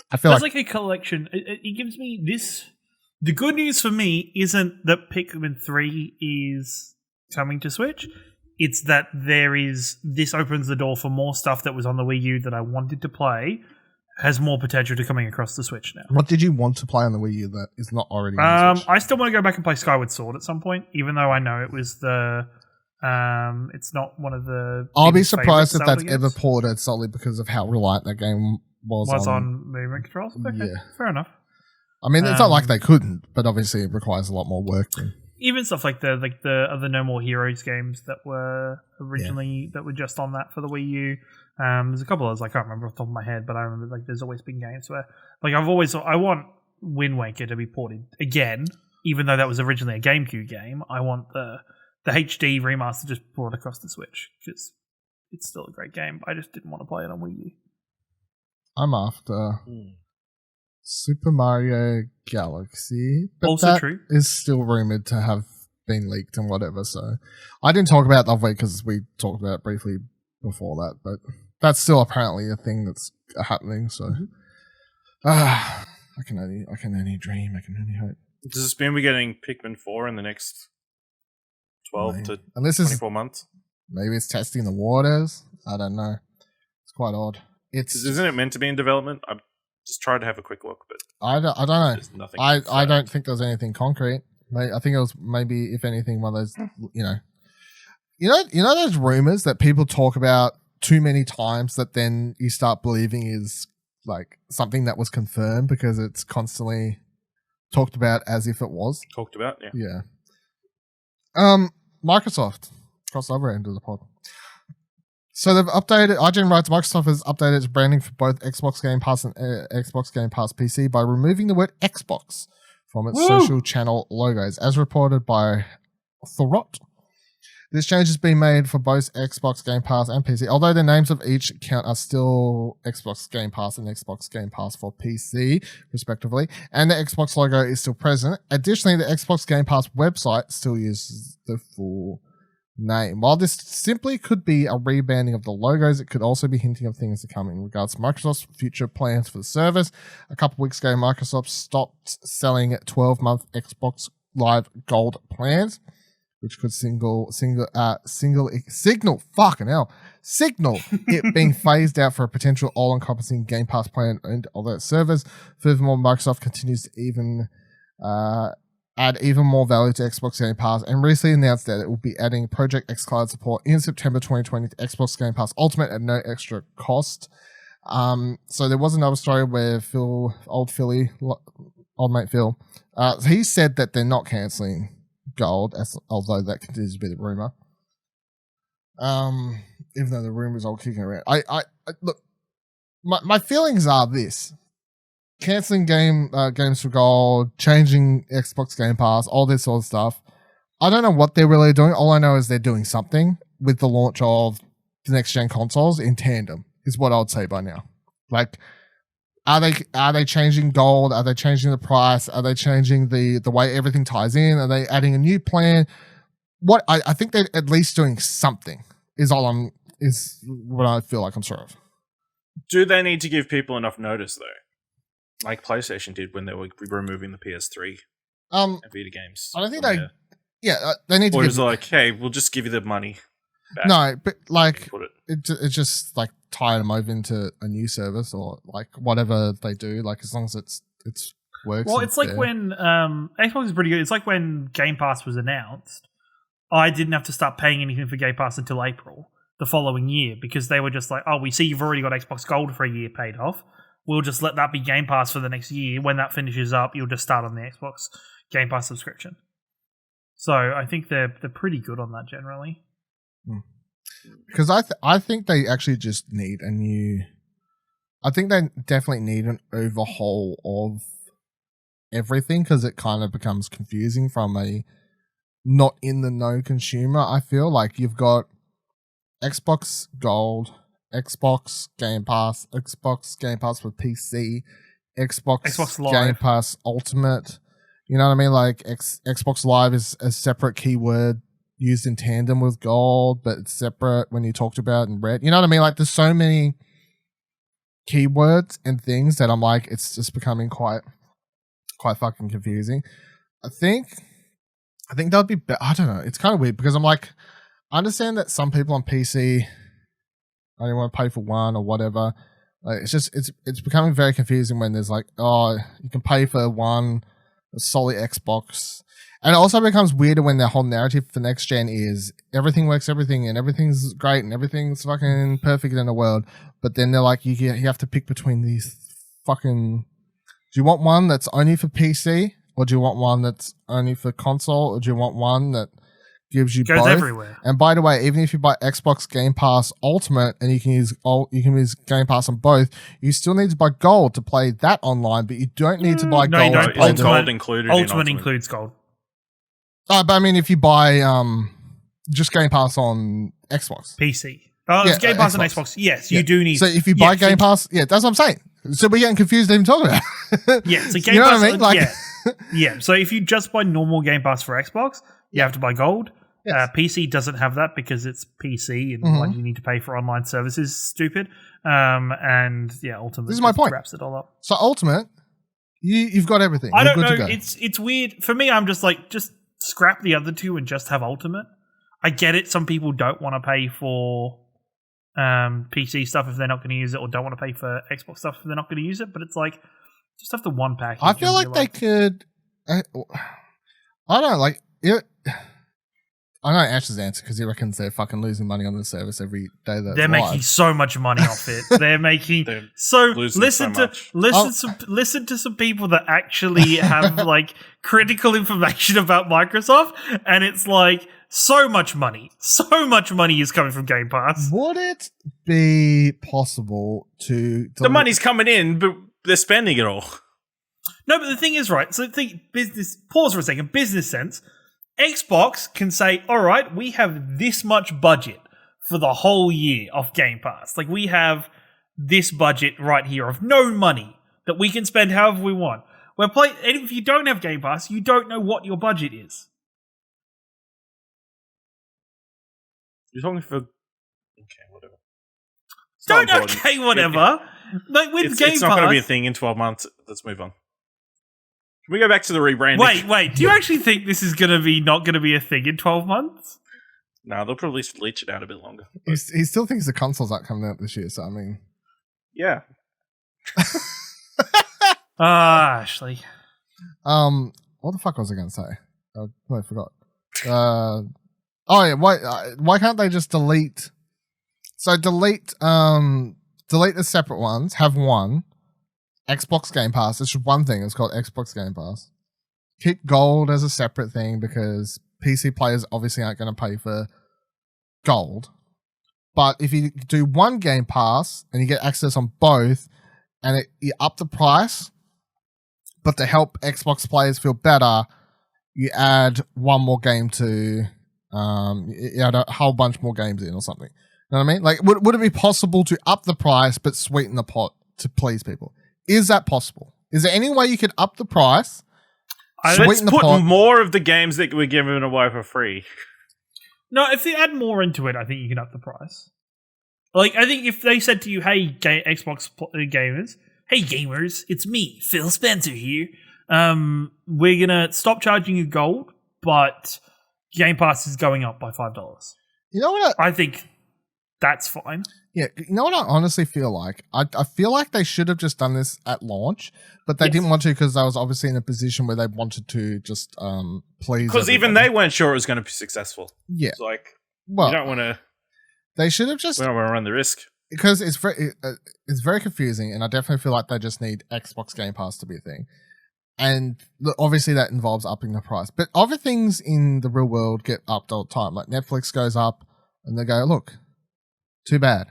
I feel that's like a collection. It gives me this. The good news for me isn't that Pikmin 3 is coming to Switch. It's that this opens the door for more stuff that was on the Wii U that I wanted to play. Has more potential to coming across the Switch now. What did you want to play on the Wii U that is not already on the Switch? I still want to go back and play Skyward Sword at some point, even though I know it was it's not one of the... I'll be surprised if that's ever ported solely because of how reliant that game was on movement controls? Okay, yeah. Fair enough. I mean, it's not like they couldn't, but obviously it requires a lot more work. Even stuff like the other No More Heroes games that were originally that were just on that for the Wii U. There's a couple of those I can't remember off the top of my head, but I remember like there's always been games where like I want Wind Waker to be ported again, even though that was originally a GameCube game. I want the HD remaster just brought across the Switch because it's still a great game. I just didn't want to play it on Wii U. I'm after Super Mario Galaxy, but also that true. Is still rumored to have been leaked and whatever. So I didn't talk about it the other week because we talked about it briefly before that, but that's still apparently a thing that's happening. So I can only dream. I can only hope. Does this mean we're getting Pikmin 4 in the next 12 to 24 months? Maybe it's testing the waters. I don't know. It's quite odd. Isn't it meant to be in development? I've just tried to have a quick look, but I don't know. There's nothing. I don't think there's anything concrete. I think it was maybe, if anything, one of those, You know those rumors that people talk about too many times that then you start believing is like something that was confirmed because it's constantly talked about as if it was. Talked about, yeah. Yeah. Microsoft, across the other end of the pod. So they've updated, IGN writes, Microsoft has updated its branding for both Xbox Game Pass and Xbox Game Pass PC by removing the word Xbox from its social channel logos, as reported by Thorot. This change has been made for both Xbox Game Pass and PC, although the names of each account are still Xbox Game Pass and Xbox Game Pass for PC, respectively, and the Xbox logo is still present. Additionally, the Xbox Game Pass website still uses the full name. While this simply could be a rebranding of the logos, it could also be hinting of things to come in regards to Microsoft's future plans for the service. A couple of weeks ago, Microsoft stopped selling 12-month Xbox Live Gold plans, which could signal it being phased out for a potential all-encompassing Game Pass plan and other servers. Furthermore, Microsoft continues to even add even more value to Xbox Game Pass and recently announced that it will be adding Project xCloud support in September 2020 to Xbox Game Pass Ultimate at no extra cost. So there was another story where old mate Phil, he said that they're not cancelling Gold, although that continues to be the rumor. Even though the rumors are all kicking around, I look. My feelings are this: canceling games for Gold, changing Xbox Game Pass, all this sort of stuff. I don't know what they're really doing. All I know is they're doing something with the launch of the next gen consoles in tandem. Is what I would say by now. Like, are they changing Gold? Are they changing the price? Are they changing the way everything ties in? Are they adding a new plan? What I think they're at least doing something is what I feel like I'm sure of. Do they need to give people enough notice though, like PlayStation did when they were removing the PS3 and Vita games? I don't think they. Yeah, they need to. Or is it like, hey, we'll just give you the money back. No, but like it's just like tie them over into a new service or like whatever they do. Like as long as it's works. Well, it's like when Xbox is pretty good. It's like when Game Pass was announced. I didn't have to start paying anything for Game Pass until April the following year because they were just like, oh, we see you've already got Xbox Gold for a year paid off. We'll just let that be Game Pass for the next year. When that finishes up, you'll just start on the Xbox Game Pass subscription. So I think they're pretty good on that generally. Because I think they actually just need a new. I think they definitely need an overhaul of everything because it kind of becomes confusing from a not in the know consumer. I feel like you've got Xbox Gold, Xbox Game Pass for PC, Xbox Live. Game Pass Ultimate. You know what I mean? Like Xbox Live is a separate keyword used in tandem with Gold, but it's separate when you talked about in red. You know what I mean? Like there's so many keywords and things that I'm like, it's just becoming quite fucking confusing. I think that would be better. I don't know. It's kind of weird because I'm like, I understand that some people on PC only want to pay for one or whatever. Like it's becoming very confusing when there's like, oh, you can pay for one solely Xbox. And it also becomes weirder when their whole narrative for next gen is everything works, everything, and everything's great, and everything's fucking perfect in the world. But then they're like, you have to pick between these fucking. Do you want one that's only for PC, or do you want one that's only for console, or do you want one that gives you goes both? Everywhere? And by the way, even if you buy Xbox Game Pass Ultimate and you can use Game Pass on both, you still need to buy Gold to play that online, but you don't need to buy Gold to play Gold included. Ultimate includes Gold. But I mean, if you buy just Game Pass on Xbox. PC. It's Game Pass on Xbox. Yes, you do need. So if you buy Game Pass, that's what I'm saying. So we're getting confused even talking about it. Yeah, so Game you know Pass. What I mean? Like, yeah. So if you just buy normal Game Pass for Xbox, you have to buy Gold. Yes. PC doesn't have that because it's PC and why do you need to pay for online services? Stupid. And Ultimate. This is my point. Wraps it all up. So Ultimate, you've got everything. I don't know. It's weird for me. I'm just like scrap the other two and just have Ultimate. I get it. Some people don't want to pay for PC stuff if they're not going to use it, or don't want to pay for Xbox stuff if they're not going to use it. But it's like just have the one package. I feel like they could. I don't know. Like I know Ash's answer because he reckons they're fucking losing money on the service every day that they're making so much money off it. They're making listen to some people that actually have like critical information about Microsoft, and it's like so much money is coming from Game Pass. Would it be possible to the money's coming in, but they're spending it all? No, but the thing is, right, so think pause for a second, business sense. Xbox can say, all right, we have this much budget for the whole year of Game Pass. Like, we have this budget right here of no money that we can spend however we want. And if you don't have Game Pass, you don't know what your budget is. You're talking for... Okay, whatever. Whatever. Like, with Game Pass... It's not going to be a thing in 12 months. Let's move on. Can we go back to the rebranding? Wait. Do you actually think this is going to be not going to be a thing in 12 months? No, they'll probably leech it out a bit longer. He still thinks the consoles aren't coming out this year, so I mean... Yeah. Ashley. What the fuck was I going to say? I forgot. Why can't they just delete... So delete the separate ones, have one... Xbox Game Pass. It's just one thing. It's called Xbox Game Pass. Keep gold as a separate thing because PC players obviously aren't going to pay for gold. But if you do one Game Pass and you get access on both and you up the price, but to help Xbox players feel better, you add one more game to, you add a whole bunch more games in or something. You know what I mean? Like, would it be possible to up the price but sweeten the pot to please people? Is that possible? Is there any way you could up the price? Let's put more of the games that we're giving away for free. No, if you add more into it, I think you can up the price. Like, I think if they said to you, hey, Xbox gamers, hey, gamers, it's me, Phil Spencer here. We're going to stop charging you gold, but Game Pass is going up by $5. You know what? I think that's fine. Yeah, you know what I honestly feel like? I feel like they should have just done this at launch, but they didn't want to because they was obviously in a position where they wanted to just please. Because even they weren't sure it was going to be successful. Yeah, it's like, well, you don't want to. They should have just. We don't want to run the risk because it's very confusing, and I definitely feel like they just need Xbox Game Pass to be a thing, and obviously that involves upping the price. But other things in the real world get upped all the time, like Netflix goes up, and they go, look, too bad.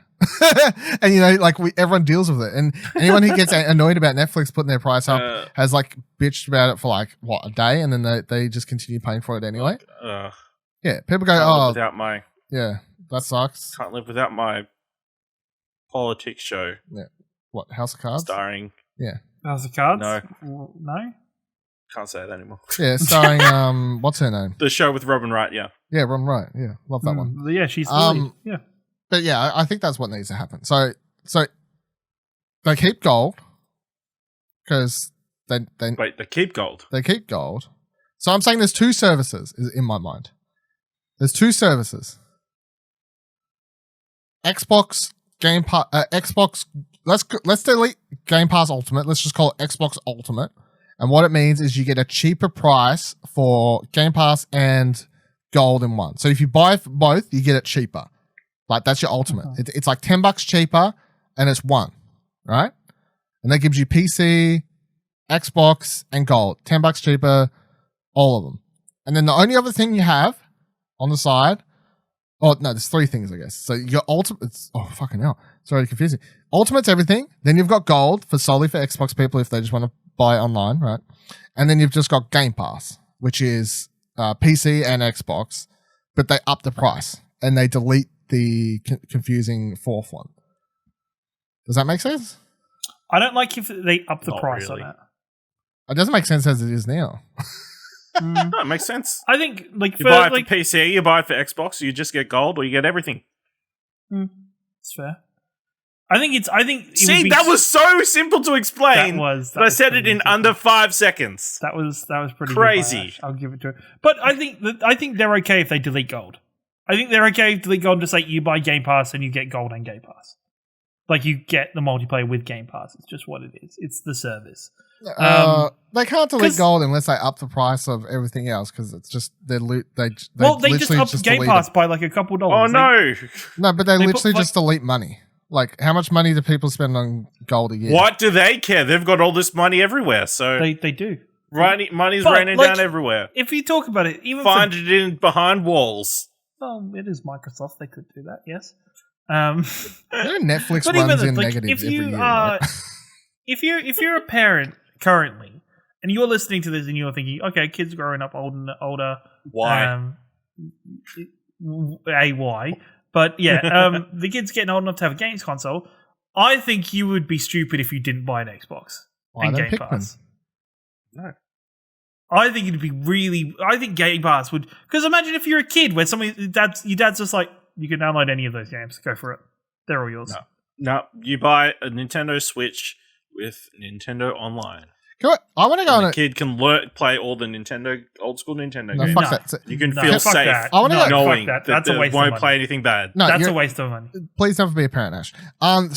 And you know, like everyone deals with it, and anyone who gets annoyed about Netflix putting their price up has like bitched about it for like a day, and then they just continue paying for it anyway. Yeah, people go, can't live without my that sucks. Can't live without my politics show. Yeah, what House of Cards starring? Yeah, House of Cards. No, can't say that anymore. Yeah, starring what's her name? The show with Robin Wright. Yeah, Robin Wright. Yeah, love that one. Yeah, she's the yeah. But yeah, I think that's what needs to happen. So they keep gold because they keep gold. They keep gold. So I'm saying there's two services in my mind. There's two services. Xbox Game Pass. Xbox. Let's delete Game Pass Ultimate. Let's just call it Xbox Ultimate. And what it means is you get a cheaper price for Game Pass and gold in one. So if you buy both, you get it cheaper. Like, that's your ultimate. It's like $10 cheaper, and it's one, right? And that gives you PC, Xbox, and gold. $10 cheaper, all of them. And then the only other thing you have on the side, there's three things, I guess. So you got ultimate. Fucking hell. It's already confusing. Ultimate's everything. Then you've got gold solely for Xbox people if they just want to buy online, right? And then you've just got Game Pass, which is PC and Xbox, but they up the price and they delete the confusing fourth one. Does that make sense? I don't like if they up the price really. on it. It doesn't make sense as it is now. No, it makes sense. I think like you buy it for PC, you buy it for Xbox, you just get gold or you get everything. It's fair. I think that was so simple to explain. But I said it in under 5 seconds. That was pretty crazy. I'll give it to it. But I think they're okay if they delete gold. I think they're okay if they delete gold and just say you buy Game Pass and you get gold and Game Pass. Like, you get the multiplayer with Game Pass. It's just what it is. It's the service. They can't delete gold unless they up the price of everything else because it's just they just upped Game Pass by like a couple dollars. Oh no, no, but they literally just delete money. Like, how much money do people spend on gold a year? What do they care? They've got all this money everywhere, so they do. Money's raining down everywhere. If you talk about it, even find it in behind walls. Well, it is Microsoft. They could do that. Yes. Netflix runs in negatives every year. Right? if you're a parent currently and you're listening to this and you're thinking, okay, kids growing up older, why? Why? But yeah, the kid's getting old enough to have a games console. I think you would be stupid if you didn't buy an Xbox and Game Pass. No. I think it'd be I think Game Pass would, because imagine if you're a kid where your dad's just like, you can download any of those games, go for it. They're all yours. No, you buy a Nintendo Switch with Nintendo Online. I want to go on. The kid can play all the old school Nintendo games. Fuck that. You can feel safe. That. I want to knowing that. That's a waste won't of money. Play anything bad. No, that's a waste of money. Please don't be a parent, Ash.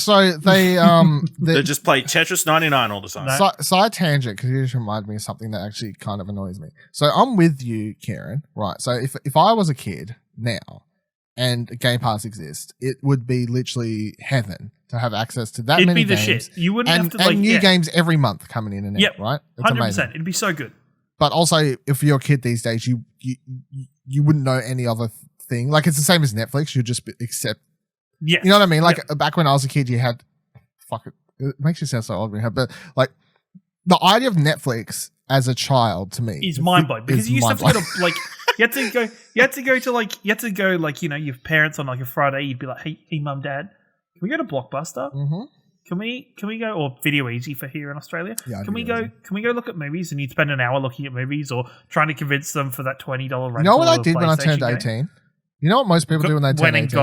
So they they just play Tetris 99 all the time. Side tangent, because you just reminded me of something that actually kind of annoys me. So I'm with you, Kieran. Right. So if I was a kid now and Game Pass exists, it would be literally heaven to have access to that many games. It'd be the shit. You wouldn't have to and new games every month coming in and out, right? It's 100%. amazing. It'd be so good. But also, if you're a kid these days, you wouldn't know any other thing. Like, it's the same as Netflix. You just accept. Yeah. You know what I mean? Like, back when I was a kid, you had. Fuck it. It makes you sound so old. But, like, the idea of Netflix as a child to me is mind blowing, because you used to have to go to, like, you had to go like, you know, your parents on like a Friday, you'd be like, hey mum, dad, can we go to Blockbuster? Mm-hmm. Can we go, or Video Easy for here in Australia? Yeah, can we go look at movies? And you'd spend an hour looking at movies or trying to convince them for that $20 rental. You know what I did when I turned 18? You know what most people do when they turn 18?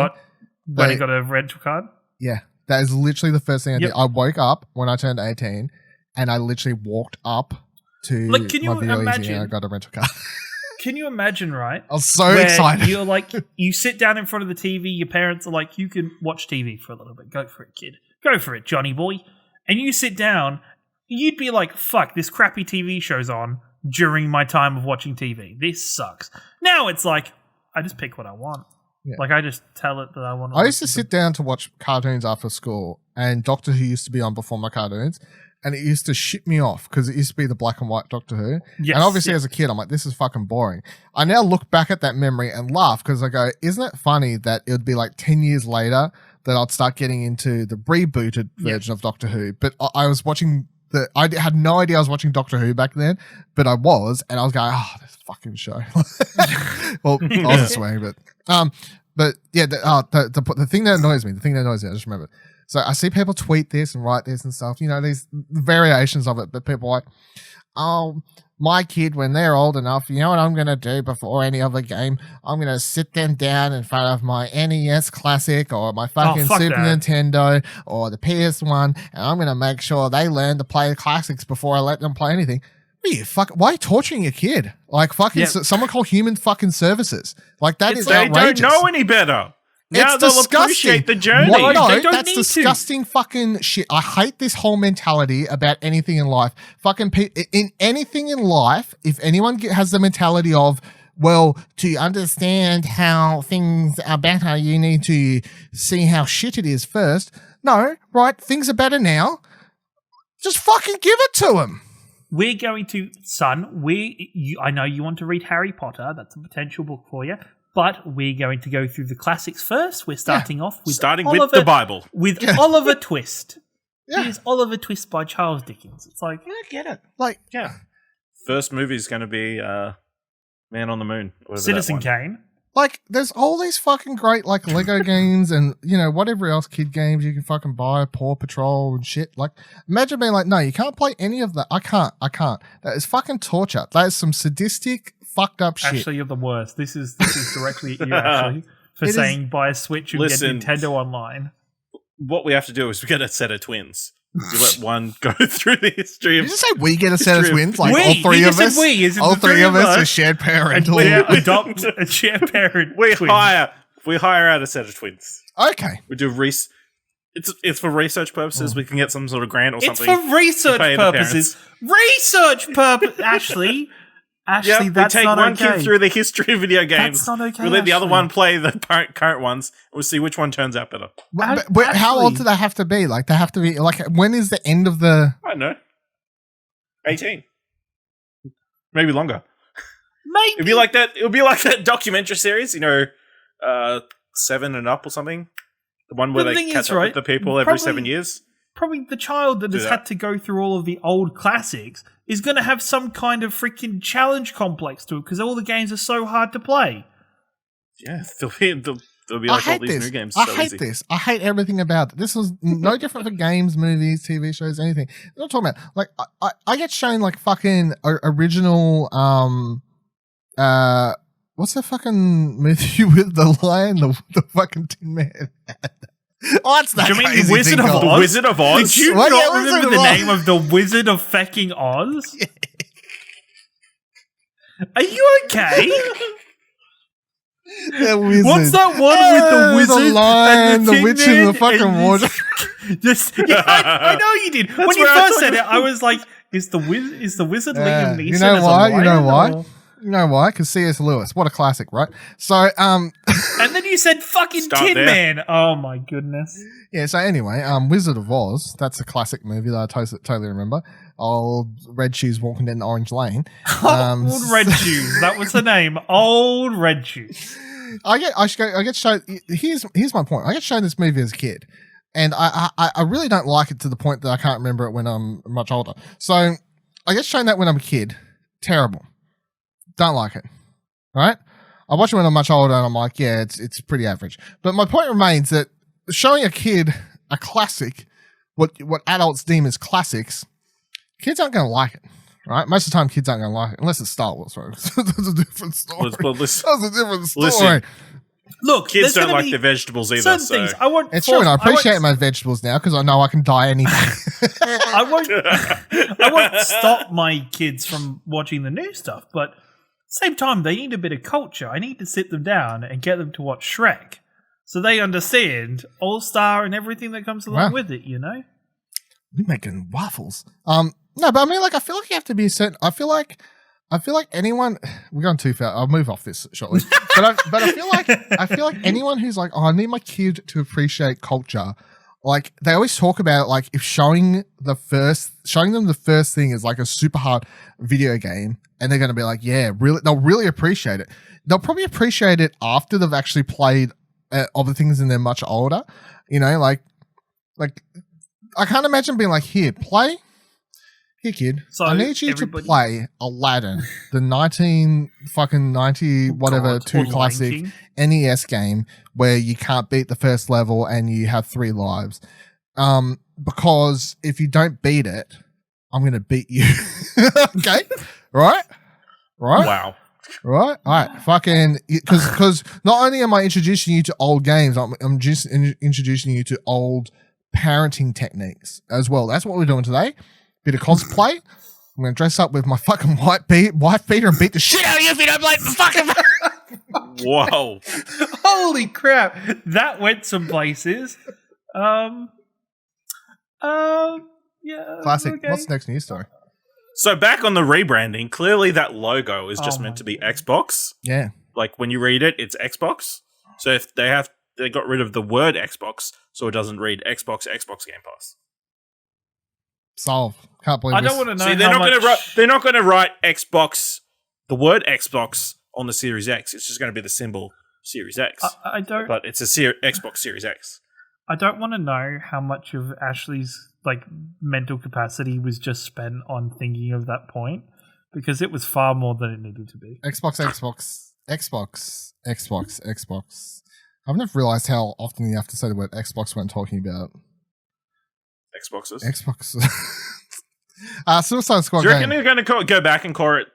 When I got a rental card? Yeah. That is literally the first thing I did. I woke up when I turned 18 and I literally walked up to my Video Easy and I got a rental card. Can you imagine, right? I was so excited. You're like, you sit down in front of the TV, your parents are like, you can watch TV for a little bit. Go for it, kid. Go for it, Johnny boy. And you sit down, you'd be like, fuck, this crappy TV show's on during my time of watching TV. This sucks. Now it's like, I just pick what I want. Yeah. Like, I just tell it that I want to. I used to sit down to watch cartoons after school, and Doctor Who used to be on before my cartoons. And it used to shit me off because it used to be the black and white Doctor Who. Yes, and obviously as a kid, I'm like, this is fucking boring. I now look back at that memory and laugh because I go, isn't it funny that it would be like 10 years later that I'd start getting into the rebooted version of Doctor Who. But I was watching I had no idea I was watching Doctor Who back then, but I was. And I was going, oh, this fucking show. Well, I was swearing, but yeah, the thing that annoys me, I just remembered. So I see people tweet this and write this and stuff, you know, these variations of it, but people are like, oh, my kid, when they're old enough, you know what I'm going to do before any other game? I'm going to sit them down in front of my NES Classic or my fucking Super Nintendo or the PS1, and I'm going to make sure they learn to play the classics before I let them play anything. Why are you torturing your kid? Like, fucking someone call human fucking services. Like, that is outrageous. They don't know any better. Now it's disgusting. Appreciate the journey. No, that's disgusting fucking shit. I hate this whole mentality about anything in life. Fucking in anything in life, if anyone has the mentality of, well, to understand how things are better, you need to see how shit it is first. No, right? Things are better now. Just fucking give it to them. We're going to, son, I know you want to read Harry Potter. That's a potential book for you. But we're going to go through the classics first. We're starting off with the Bible. With Oliver Twist. Yeah. Here's Oliver Twist by Charles Dickens. It's like, I get it. Like, yeah. First movie is going to be Man on the Moon. Citizen Kane. Like, there's all these fucking great, like, Lego games and, you know, whatever else kid games you can fucking buy, Paw Patrol and shit. Like, imagine being like, no, you can't play any of that. I can't. That is fucking torture. That is some sadistic, fucked up shit. Actually, you're the worst. This is directly at you, actually, for saying buy a Switch and get Nintendo Online. What we have to do is we get a set of twins. You let one go through the history of... Did you say we get a set of twins? Like all three of us? All three of us are shared parental. We adopt a shared parent We hire out a set of twins. Okay. We do It's for research purposes. We can get some sort of grant or something. It's for research purposes. Research purpose, Ashley. Ashley, that's we take not one okay. kid through the history of video games. That's not okay. We let the other one play the current ones. We'll see which one turns out better. But how old do they have to be? Like, they have to be like, when is the end of the? I don't know. 18, maybe longer. Maybe It'd be like that. It would be like that documentary series, 7 and Up or something. The one where they catch up with the people every 7 years. Probably the child that has had to go through all of the old classics is going to have some kind of freaking challenge complex to it because all the games are so hard to play. Yeah, there'll be like all these new games. I hate this. I hate everything about it. This was no different for games, movies, TV shows, anything. I'm not talking about like I get shown like fucking original what's that fucking movie with the lion, the fucking Tin Man? Oh, that's that. Do you mean the Wizard of Oz? The Wizard of Oz? Did you not remember the name of the Wizard of fucking Oz? Yeah. Are you okay? What's that one with the wizard, the lion, and the witch, and the fucking water? I know you did. When you first said it, I was like, "Is the wizard Liam Neeson?" You know why? You know why? You know why? Because C.S. Lewis, what a classic, right? So, and then you said fucking Tin Man. Oh my goodness. Yeah. So anyway, Wizard of Oz. That's a classic movie that I totally remember. Old Red Shoes walking down Orange Lane. Old Red Shoes. That was the name. Old Red Shoes. I get shown. Here's my point. I get shown this movie as a kid, and I really don't like it to the point that I can't remember it when I'm much older. So I get shown that when I'm a kid. Terrible. Don't like it. Right? I watch it when I'm much older, and I'm like, yeah, it's pretty average. But my point remains that showing a kid a classic, what adults deem as classics, kids aren't going to like it. Right? Most of the time, kids aren't going to like it, unless it's Star Wars, right? That's a different story. That's a different story. Listen, look, kids don't like the vegetables either. So. Things it's true, and I appreciate my vegetables now because I know I can die anytime. I won't stop my kids from watching the new stuff, but at the same time, they need a bit of culture. I need to sit them down and get them to watch Shrek so they understand All-Star and everything that comes along with it, You're making waffles. No, but I mean, like, I feel like you have to be certain. I feel like anyone. We're going too far. I'll move off this shortly. but I feel like anyone who's like, oh, I need my kid to appreciate culture. Like, they always talk about it, like, if showing them the first thing is like a super hard video game, and they're going to be like, yeah, really, they'll really appreciate it. They'll probably appreciate it after they've actually played other things and they're much older. Like I can't imagine being like, here, play. Here, kid. So I need you to play Aladdin, the 1990 2 classic NES game where you can't beat the first level and you have 3 lives. Because if you don't beat it, I'm going to beat you. Okay? Right? Wow. Right? All right. Fucking, because not only am I introducing you to old games, I'm just introducing you to old parenting techniques as well. That's what we're doing today. Bit of cosplay. I'm going to dress up with my fucking wife beater and beat the shit out of you if you don't play the fucking... Whoa. Holy crap. That went some places. Yeah. Classic. Okay. What's the next news story? So back on the rebranding, clearly that logo is just meant to be Xbox. Yeah. Like when you read it, it's Xbox. So if they got rid of the word Xbox, so it doesn't read Xbox Game Pass. Solve. Can't believe I don't want to know. See, they're not going to write Xbox, the word Xbox on the Series X. It's just going to be the symbol Series X. I don't. But it's a Xbox Series X. I don't want to know how much of Ashley's mental capacity was just spent on thinking of that point, because it was far more than it needed to be. Xbox. I've never realized how often you have to say the word Xbox when talking about Xboxes. Suicide Squad. Do you reckon they're going to go back and call it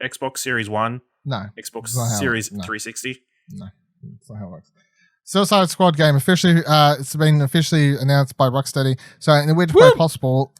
Xbox Series 1? No. Xbox Series 360? No. That's not how it works. Suicide Squad game officially. It's been officially announced by Rocksteady. So in the weirdest way possible,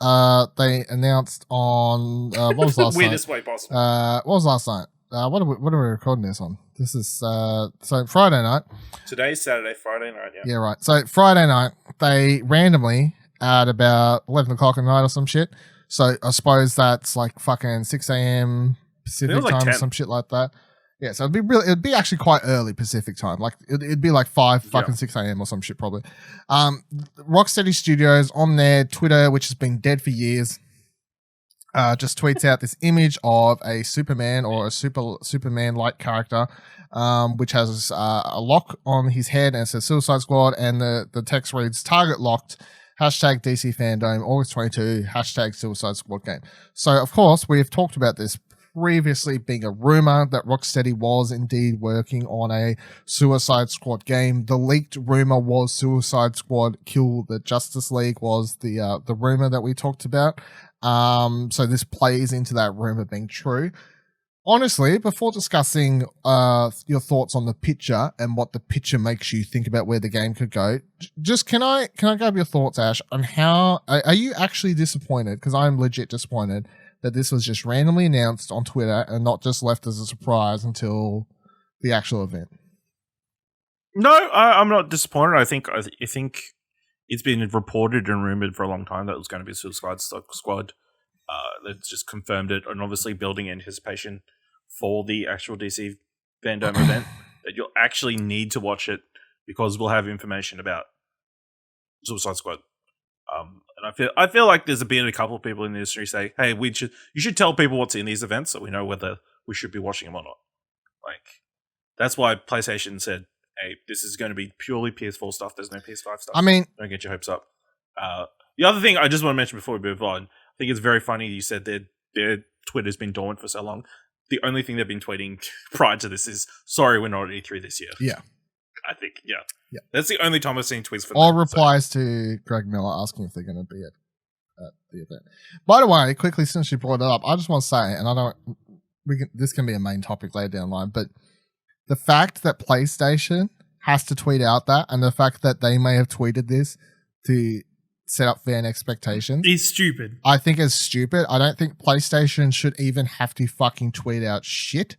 they announced on what was last weirdest way possible. What was last night? what are we recording this on? This is so Friday night. Today's Saturday, Friday night. Yeah, right. So Friday night, they randomly at about 11 o'clock at night or some shit. So I suppose that's like fucking 6 a.m. Pacific like time or 10. some shit like that. Yeah, so it'd be actually quite early Pacific time. Like it'd be like 6 a.m. or some shit probably. Rocksteady Studios on their Twitter, which has been dead for years, just tweets out this image of a Superman or a Superman-like character, which has a lock on his head and it says Suicide Squad, and the text reads "Target locked." Hashtag DC Fandom, August 22, hashtag Suicide Squad game. So, of course, we've talked about this previously being a rumor that Rocksteady was indeed working on a Suicide Squad game. The leaked rumor was Suicide Squad Kill the Justice League was the rumor that we talked about. So this plays into that rumor being true. Honestly, before discussing your thoughts on the picture and what the picture makes you think about where the game could go, just can I grab your thoughts, Ash, on how are you actually disappointed? Because I'm legit disappointed that this was just randomly announced on Twitter and not just left as a surprise until the actual event. No, I'm not disappointed. I think it's been reported and rumored for a long time that it was going to be Suicide Squad. That's just confirmed it, and obviously building anticipation for the actual DC Fandom event that you'll actually need to watch it because we'll have information about Suicide Squad. And I feel like there's been a couple of people in the industry say, "Hey, you should tell people what's in these events so we know whether we should be watching them or not." Like that's why PlayStation said, "Hey, this is going to be purely PS4 stuff. There's no PS5 stuff." I mean, don't get your hopes up. The other thing I just want to mention before we move on, I think it's very funny you said their Twitter's been dormant for so long. The only thing they've been tweeting prior to this is, "Sorry, we're not at E3 this year." Yeah. I think, yeah. That's the only time I've seen tweets for all them. Replies to Greg Miller asking if they're going to be at the event. By the way, quickly, since you brought it up, I just want to say, and this can be a main topic later down the line, but the fact that PlayStation has to tweet out that, and the fact that they may have tweeted this to set up fan expectations is stupid. I think it's stupid. I don't think PlayStation should even have to fucking tweet out shit.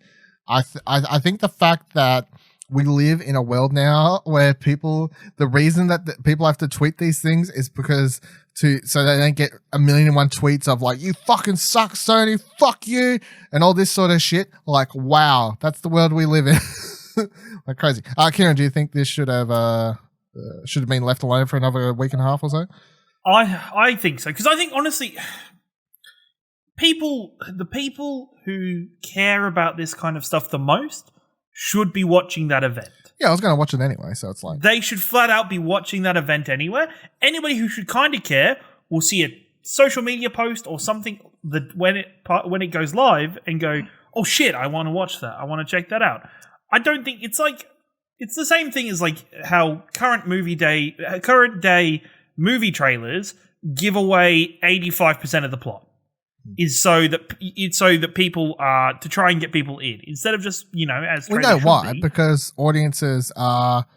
I think the fact that we live in a world now where the reason that people have to tweet these things is because so they don't get 1,000,001 tweets of like, "You fucking suck, Sony, fuck you," and all this sort of shit. Like, wow, that's the world we live in. Like crazy. Kieran, do you think this should have been left alone for another week and a half or so? I think so, because I think honestly, the people who care about this kind of stuff the most should be watching that event. Yeah, I was going to watch it anyway, so it's like they should flat out be watching that event anyway. Anybody who should kind of care will see a social media post or something that when it goes live and go, "Oh shit, I want to watch that. I want to check that out." I don't think it's the same thing as like how current day movie trailers give away 85% of the plot. Is so that people are to try and get people in instead of just as we know why because audiences are.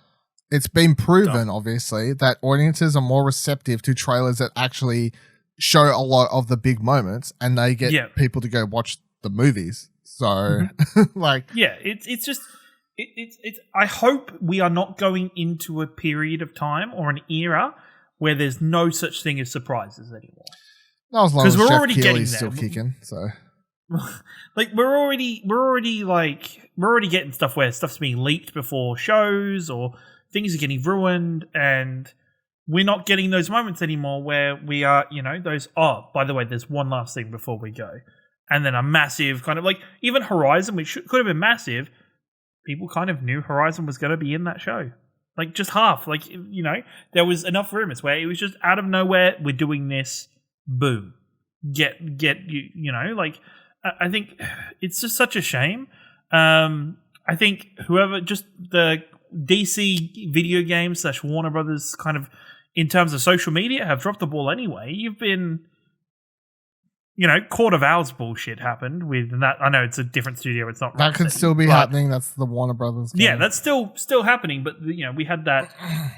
It's been proven obviously that audiences are more receptive to trailers that actually show a lot of the big moments, and they get people to go watch the movies. So it's just it's. I hope we are not going into a period of time or an era where there's no such thing as surprises anymore. Not as long as Jeff Keighley's still kicking, so like we're already getting stuff where stuff's being leaked before shows or things are getting ruined, and we're not getting those moments anymore where we are, those. Oh, by the way, there's one last thing before we go, and then a massive kind of like even Horizon, which could have been massive. People kind of knew Horizon was going to be in that show. Like just half, there was enough rumors where it was just out of nowhere. We're doing this. Boom. Get I think it's just such a shame. I think just the DC video games / Warner Brothers kind of in terms of social media have dropped the ball anyway. You've been Court of Owls bullshit happened with that. I know it's a different studio. It's not that could still be happening. That's the Warner Brothers game. Yeah, that's still happening. But we had that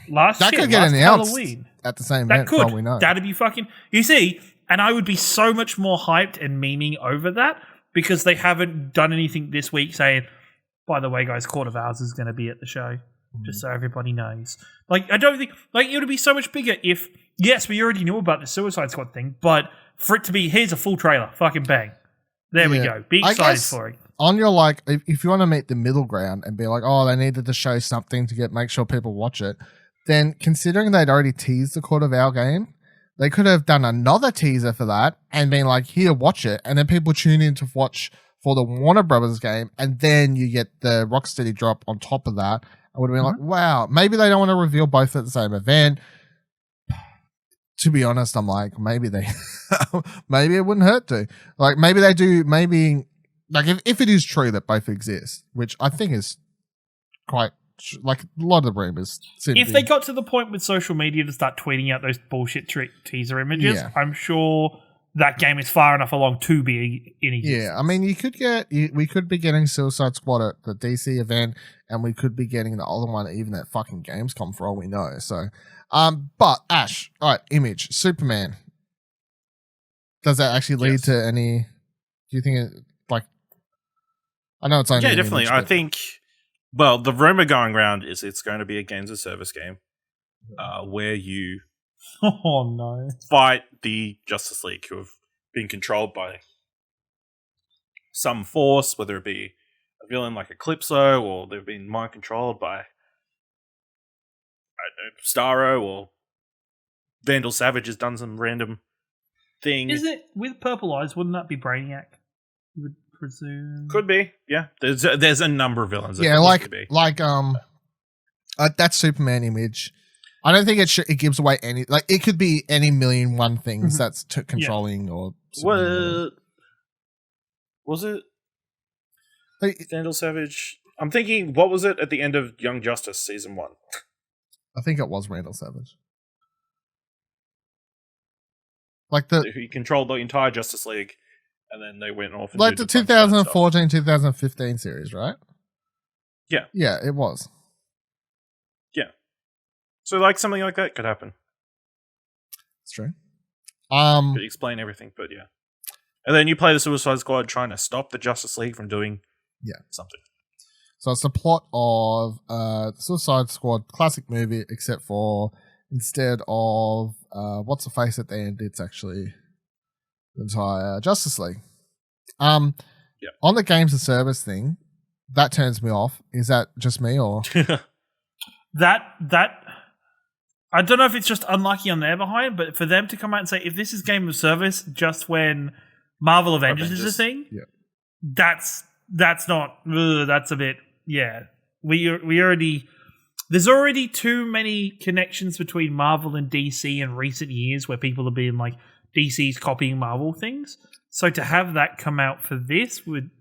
last that year, could get last announced Halloween. At the same event. That could. For all we know. That'd be fucking. You see, and I would be so much more hyped and memeing over that because they haven't done anything this week saying, by the way, guys, Court of Owls is going to be at the show, just so everybody knows. Like, I don't think, like, it would be so much bigger if, yes, we already knew about the Suicide Squad thing, but for it to be, here's a full trailer, fucking bang. There we go. Be excited for it. On your, like, if you want to meet the middle ground and be like, oh, they needed to show something to make sure people watch it, then considering they'd already teased the Court of Owl game, they could have done another teaser for that and been like, here, watch it. And then people tune in to watch for the Warner Brothers game. And then you get the Rocksteady drop on top of that. I would have been like, wow, maybe they don't want to reveal both at the same event. To be honest, I'm like, maybe maybe it wouldn't hurt to. Like, maybe they do, maybe, like, if it is true that both exist, which I think is quite, like, a lot of the rumors. If they got to the point with social media to start tweeting out those bullshit teaser images, I'm sure that game is far enough along to be in existence. Yeah, I mean, we could be getting Suicide Squad at the DC event, and we could be getting the other one even at fucking Gamescom for all we know. So, but Ash, all right, Image, Superman. Does that actually lead to any? Do you think it, like? I know it's only definitely. I think. Well, the rumor going around is it's going to be a games of service game, where you fight the Justice League who have been controlled by some force, whether it be a villain like Eclipso or they've been mind controlled by, I don't know, Starro, or Vandal Savage has done some random thing. Is it with purple eyes? Wouldn't that be Brainiac? You would presume. Could be, yeah. There's a number of villains. Yeah, that Superman image. I don't think it gives away any. Like, it could be any million one things that's controlling or. What was it? Like, Vandal Savage. I'm thinking, what was it at the end of Young Justice season 1? I think it was Randall Savage. Like he controlled the entire Justice League, and then they went off and like the 2014-2015 series, right? Yeah. Yeah, it was. Yeah. So, like, something like that could happen. It's true. Could explain everything, but yeah. And then you play the Suicide Squad trying to stop the Justice League from doing something. So it's the plot of the Suicide Squad classic movie, except for instead of what's the face at the end, it's actually the entire Justice League. On the games of service thing, that turns me off. Is that just me or that I don't know if it's just unlucky on their behind, but for them to come out and say if this is game of service just when Marvel Avengers is a thing, that's not. That's a bit. Yeah, we already. There's already too many connections between Marvel and DC in recent years where people have been like DC's copying Marvel things. So to have that come out for this would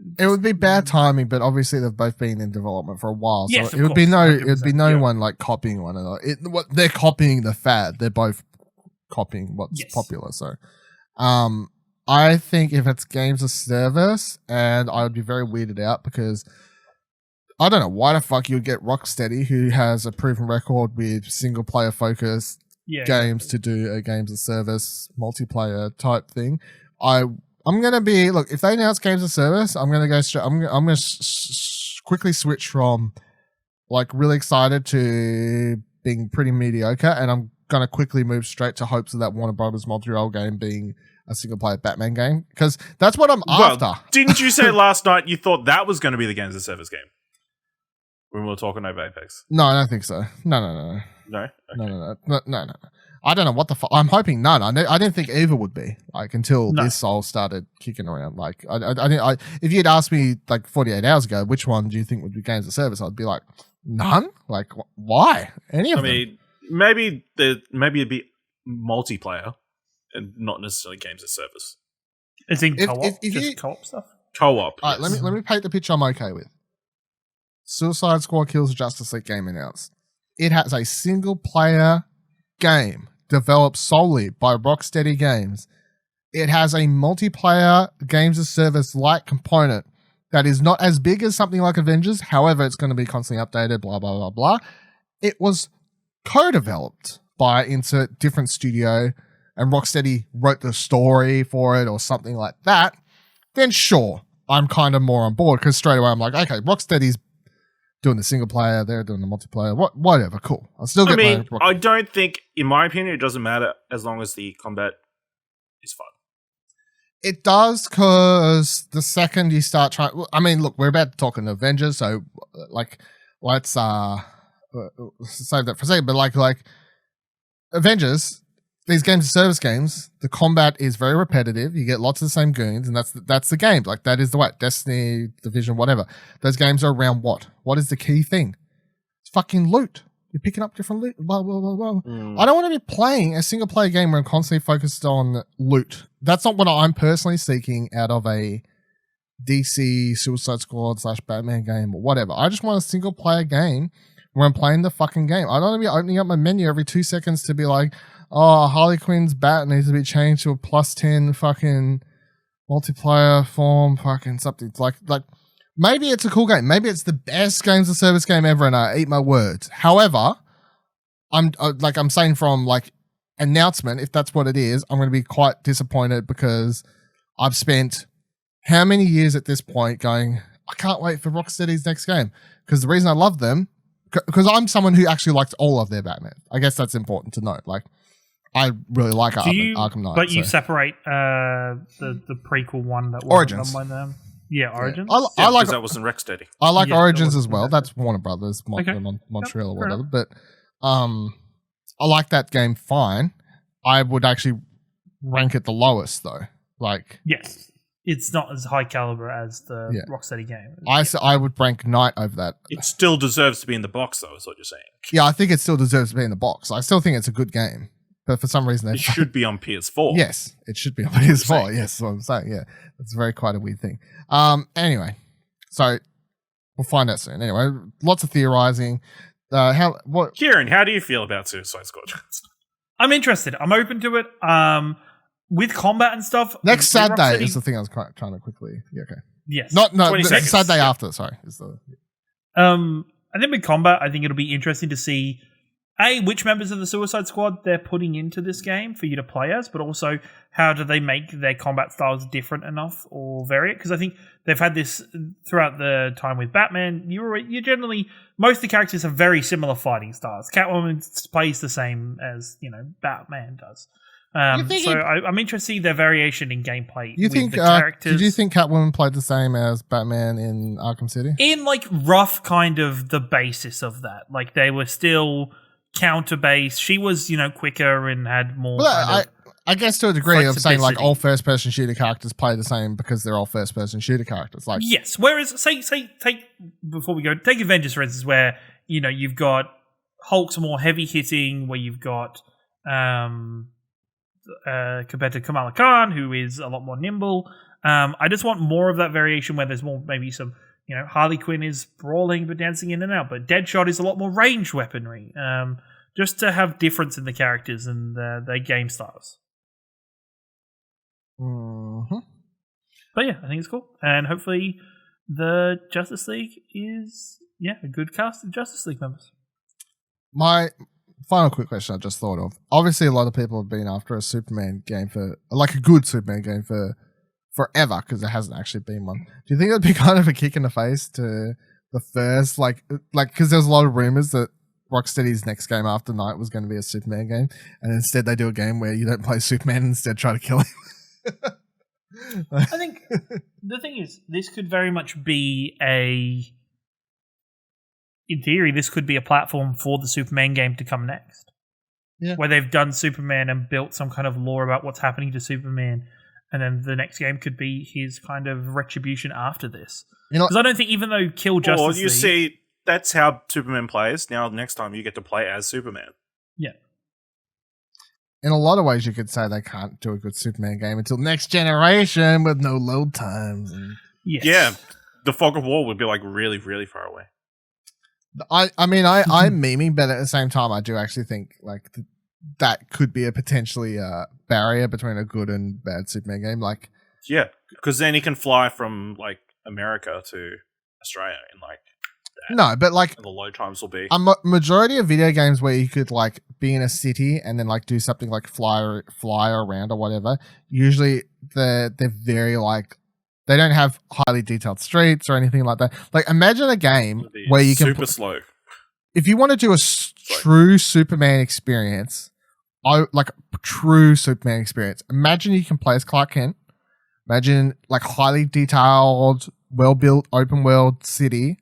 be bad timing, but obviously they've both been in development for a while, so yes, it would be no one like copying one another. They're copying the fad. They're both copying what's popular. So, I think if it's games of service, and I would be very weirded out because I don't know why the fuck you would get Rocksteady, who has a proven record with single player focused games, to do a games of service multiplayer type thing. I'm gonna be if they announce games of service, I'm gonna go straight. I'm gonna quickly switch from like really excited to being pretty mediocre, and I'm gonna quickly move straight to hopes of that Warner Brothers multi-role game being a single-player Batman game, because that's what I'm after. Didn't you say last night you thought that was going to be the games of service game when we were talking over Apex? No, I don't think so. No. No? Okay. No. I don't know what the fuck. I'm hoping none. I didn't think either would be, until this soul started kicking around. Like, if you'd asked me 48 hours ago, which one do you think would be games of service? I'd be like, none. Like, why? Any of them? I mean, maybe it'd be multiplayer and not necessarily games of service. Is it co-op? Just co-op stuff? Co-op. All right, yes. let me paint the picture I'm okay with. Suicide Squad Kills the Justice League game announced. It has a single-player game developed solely by Rocksteady Games. It has a multiplayer games of service-like component that is not as big as something like Avengers. However, it's going to be constantly updated, blah, blah, blah, blah. It was co-developed by insert different studio, and Rocksteady wrote the story for it or something like that. Then sure, I'm kind of more on board because straight away I'm like, okay, Rocksteady's doing the single player, they're doing the multiplayer, whatever, cool. I'll still get I don't think, in my opinion, it doesn't matter as long as the combat is fun. It does, because the second you start trying... I mean, look, we're about to talk in Avengers, so, like, let's save that for a second, but, like Avengers, these games are service games, the combat is very repetitive, you get lots of the same goons, and that's the game. Like, that is the way. Destiny, Division, whatever. Those games are around what? What is the key thing? It's fucking loot. You're picking up different loot, blah, blah, blah, blah. I don't want to be playing a single-player game where I'm constantly focused on loot. That's not what I'm personally seeking out of a DC Suicide Squad / Batman game or whatever. I just want a single-player game where I'm playing the fucking game. I don't want to be opening up my menu every 2 seconds to be like, oh, Harley Quinn's bat needs to be changed to a +10 fucking multiplayer form, fucking something. Like, maybe it's a cool game. Maybe it's the best games of service game ever, and I eat my words. However, I'm saying from like announcement, if that's what it is, I'm going to be quite disappointed because I've spent how many years at this point going, I can't wait for Rocksteady's next game. Because the reason I love them, because I'm someone who actually liked all of their Batman. I guess that's important to note. Like, I really like Arkham Knight. But you separate the prequel one that Origins. Done by them. Yeah, Origins. I like that wasn't Rocksteady. I like Origins as well. That's Warner Brothers, Montreal or whatever. But I like that game fine. I would actually rank it the lowest though. Like, yes, it's not as high caliber as the Rocksteady game. I would rank Knight over that. It still deserves to be in the box, though. Is what you're saying? Yeah, I think it still deserves to be in the box. I still think it's a good game. But for some reason, it should be on PS4. Yes, it should be on PS4. Yes, that's what I'm saying. Yeah, it's quite a weird thing. Anyway, so we'll find out soon. Anyway, lots of theorizing. Kieran, how do you feel about Suicide Squad? I'm interested. I'm open to it. With combat and stuff. Next Saturday is the thing I was trying to quickly. Yeah, okay. Yes. Saturday after. Sorry. And then with combat, I think it'll be interesting to see which members of the Suicide Squad they're putting into this game for you to play as, but also how do they make their combat styles different enough or vary it? Because I think they've had this throughout the time with Batman. You generally, most of the characters have very similar fighting styles. Catwoman plays the same as Batman does. I'm interested to see their variation in gameplay. You think? Did you think Catwoman played the same as Batman in Arkham City? In like rough kind of the basis of that, like they were still counter base. She was quicker and had more. Well, I guess to a degree of saying like all first person shooter characters play the same because they're all first person shooter characters. Like yes, whereas say take before we go take Avengers for instance, where you've got Hulk's more heavy hitting, where you've got compared to Kamala Khan, who is a lot more nimble. I just want more of that variation where there's more, maybe some, Harley Quinn is brawling but dancing in and out, but Deadshot is a lot more ranged weaponry. Just to have difference in the characters and their game styles. Mm-hmm. But yeah, I think it's cool. And hopefully the Justice League is, a good cast of Justice League members. My final quick question I just thought of. Obviously, a lot of people have been after a Superman game a good Superman game for forever because there hasn't actually been one. Do you think it'd be kind of a kick in the face to the first, like because there's a lot of rumors that Rocksteady's next game after Night was going to be a Superman game, and instead they do a game where you don't play Superman and instead try to kill him. I think the thing is, this could very much be in theory, this could be a platform for the Superman game to come next. Yeah. Where they've done Superman and built some kind of lore about what's happening to Superman, and then the next game could be his kind of retribution after this. Because I don't think, even though Kill Justice League... see, that's how Superman plays. Now, next time you get to play as Superman. Yeah. In a lot of ways, you could say they can't do a good Superman game until next generation with no load times. Yes. Yeah, the Fog of War would be like really, really far away. I'm memeing, but at the same time, I do actually think like that could be a potentially barrier between a good and bad Superman game. Like, yeah, because then he can fly from like America to Australia in like that. No, but like and the load times will be a majority of video games where you could like be in a city and then like do something like fly around or whatever. Usually they're very like They don't have highly detailed streets or anything like that. Like, imagine a game where you can super slow. If you want to do a true Superman experience, true Superman experience, imagine you can play as Clark Kent. Imagine like highly detailed, well-built, open-world city.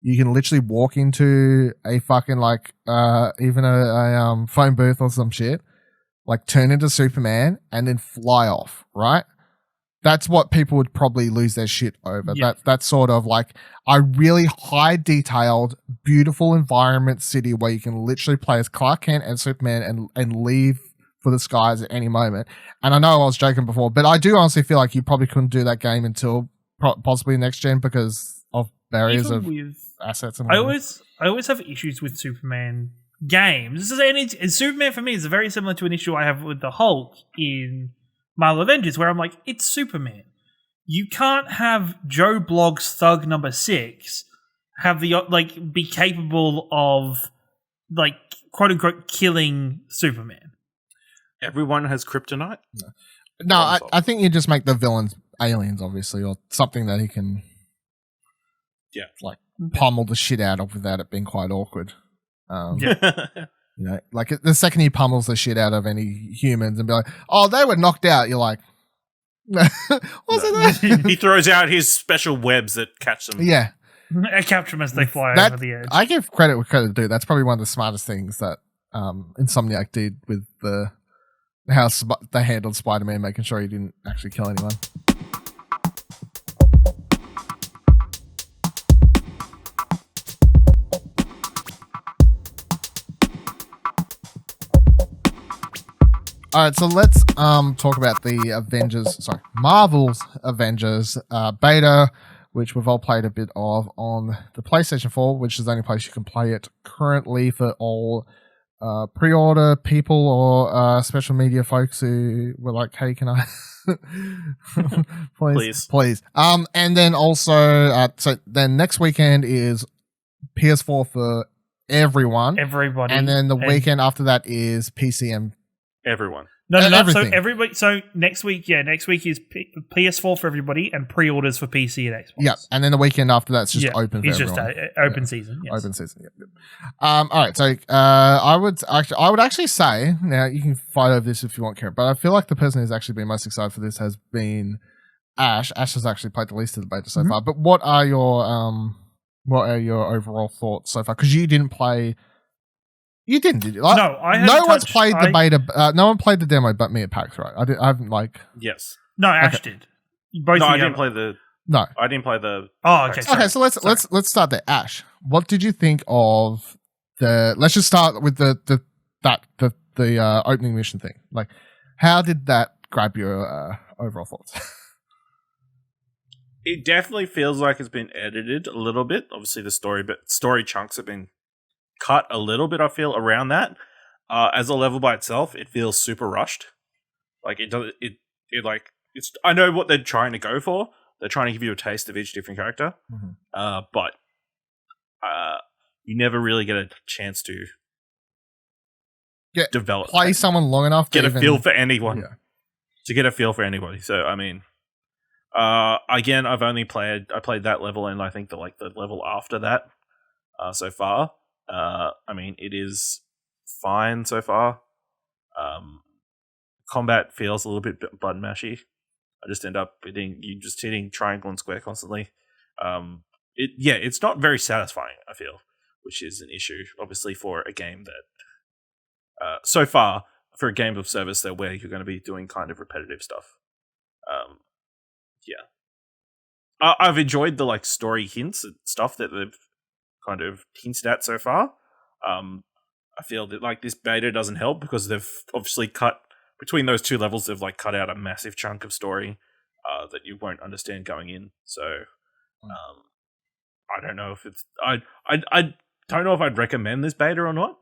You can literally walk into a fucking even a phone booth or some shit, like turn into Superman and then fly off, right? That's what people would probably lose their shit over. Yeah. That's sort of like a really high detailed, beautiful environment city where you can literally play as Clark Kent and Superman and leave for the skies at any moment. And I know I was joking before, but I do honestly feel like you probably couldn't do that game until possibly next gen because of barriers of assets. And I always have issues with Superman games. And Superman for me is very similar to an issue I have with the Hulk in Marvel Avengers, where I'm like, it's Superman. You can't have Joe Blogg's Thug Number 6 have the be capable of quote unquote killing Superman. Everyone has kryptonite. No, I think you just make the villains aliens, obviously, or something that he can, pummel the shit out of without it being quite awkward. You know, like the second he pummels the shit out of any humans and be like, "Oh, they were knocked out," you're like, "Wasn't that?" He throws out his special webs that catch them. Yeah, I capture them as they fly over the edge. I give credit where credit due. That's probably one of the smartest things that Insomniac did with how they handled Spider-Man, making sure he didn't actually kill anyone. All right, so let's talk about the Marvel's Avengers beta, which we've all played a bit of on the PlayStation 4, which is the only place you can play it currently for all pre-order people or special media folks who were like, "Hey, can I please?" And then also, so then next weekend is PS4 for everybody, and then the weekend after that is PC and everyone. No. Everything. So everybody. So next week is PS4 for everybody and pre-orders for PC and Xbox. Yeah, and then the weekend after that's just open. It's for just everyone. open season. Yes. Open season. Yep. All right. So I would actually say, now you can fight over this if you want, Karen, but I feel like the person who's actually been most excited for this has been Ash. Ash has actually played the least of the beta so far. But what are your overall thoughts so far? Because you didn't play. You didn't, did you? Like, no, I haven't. No one's played the beta. No one played the demo but me at PAX, right? I haven't Yes. No, Ash did. No, I didn't play the. No, I didn't play the. Oh, okay. Okay, so let's start there. Ash, what did you think of the? Let's just start with the opening mission thing. Like, how did that grab your overall thoughts? It definitely feels like it's been edited a little bit. Obviously, the story chunks have been cut a little bit. I feel around that. As a level by itself, it feels super rushed. Like it does. It like it's. I know what they're trying to go for. They're trying to give you a taste of each different character. But you never really get a chance to develop. Play someone long enough to get a feel for anyone. Yeah. To get a feel for anybody. So I mean, again, I played that level and I think the level after that so far. I mean, it is fine so far. Combat feels a little bit button mashy. I just end up hitting triangle and square constantly. It's not very satisfying, I feel, which is an issue, obviously, for a game that so far for a game of service that where you're going to be doing kind of repetitive stuff. I've enjoyed the story hints and stuff that they've kind of hinted at so far. I feel that this beta doesn't help because they've obviously cut between those two levels. They've cut out a massive chunk of story that you won't understand going in. So I don't know if it's I don't know if I'd recommend this beta or not.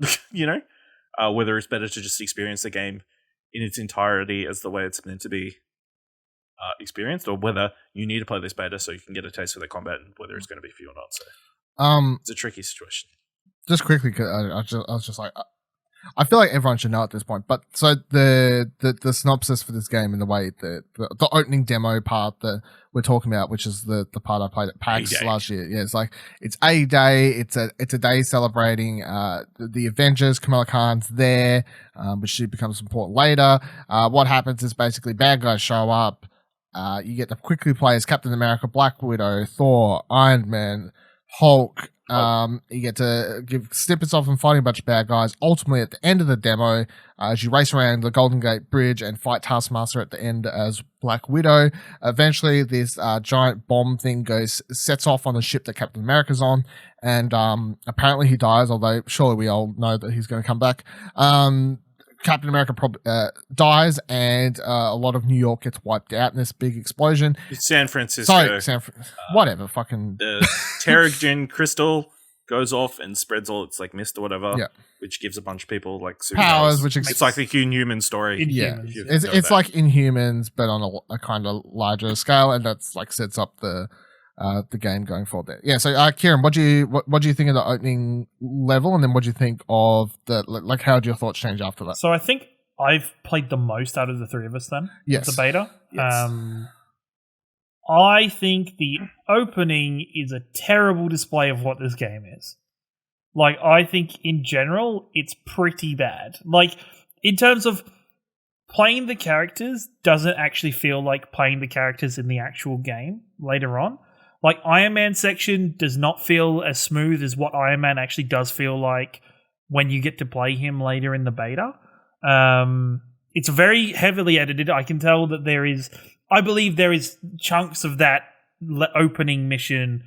Whether it's better to just experience the game in its entirety as the way it's meant to be experienced, or whether you need to play this beta so you can get a taste for the combat and whether it's going to be for you or not. So it's a tricky situation. Just quickly, 'cause I was just like, I feel like everyone should know at this point. But so the synopsis for this game and the way the opening demo part that we're talking about, which is the part I played at PAX last year. Yeah, it's like it's a day. It's a day celebrating the Avengers. Kamala Khan's there, but she becomes important later. What happens is basically bad guys show up. You get to quickly play as Captain America, Black Widow, Thor, Iron Man, Hulk. You get to give snippets off and fighting a bunch of bad guys. Ultimately, at the end of the demo, as you race around the Golden Gate Bridge and fight Taskmaster at the end as Black Widow, eventually this giant bomb thing sets off on the ship that Captain America's on, and apparently he dies, although surely we all know that he's going to come back. Captain America dies, and a lot of New York gets wiped out in this big explosion. It's San Francisco. Sorry, whatever. Fucking the Terrigen crystal goes off and spreads all its like mist or whatever, which gives a bunch of people like powers. Which it's like the Inhuman story. Inhumans. Yeah, it's like Inhumans, but on a kind of larger scale, and that's like sets up the game going forward there. Yeah, so Kieran, what do you think of the opening level, and then what do you think of how do your thoughts change after that? So I think I've played the most out of the three of us then. Yes. The beta. Yes. I think the opening is a terrible display of what this game is. Like, I think in general, it's pretty bad. Like, in terms of playing the characters doesn't actually feel like playing the characters in the actual game later on. Like, Iron Man section does not feel as smooth as what Iron Man actually does feel like when you get to play him later in the beta. It's very heavily edited. I can tell that I believe there is chunks of that opening mission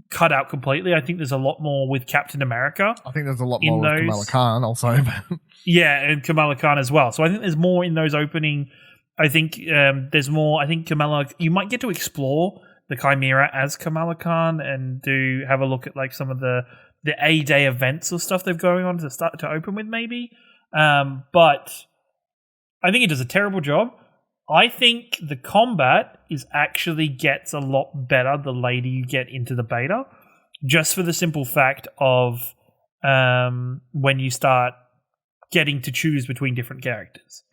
cut out completely. I think there's a lot more with Captain America. I think there's a lot more with Kamala Khan also. Yeah, and Kamala Khan as well. So I think there's more in those opening. I think there's more. I think Kamala, you might get to explore the Chimera as Kamala Khan and have a look at like some of the A-Day events or stuff they've going on to start to open with maybe. But I think it does a terrible job. I think the combat actually gets a lot better the later you get into the beta, just for the simple fact of when you start getting to choose between different characters.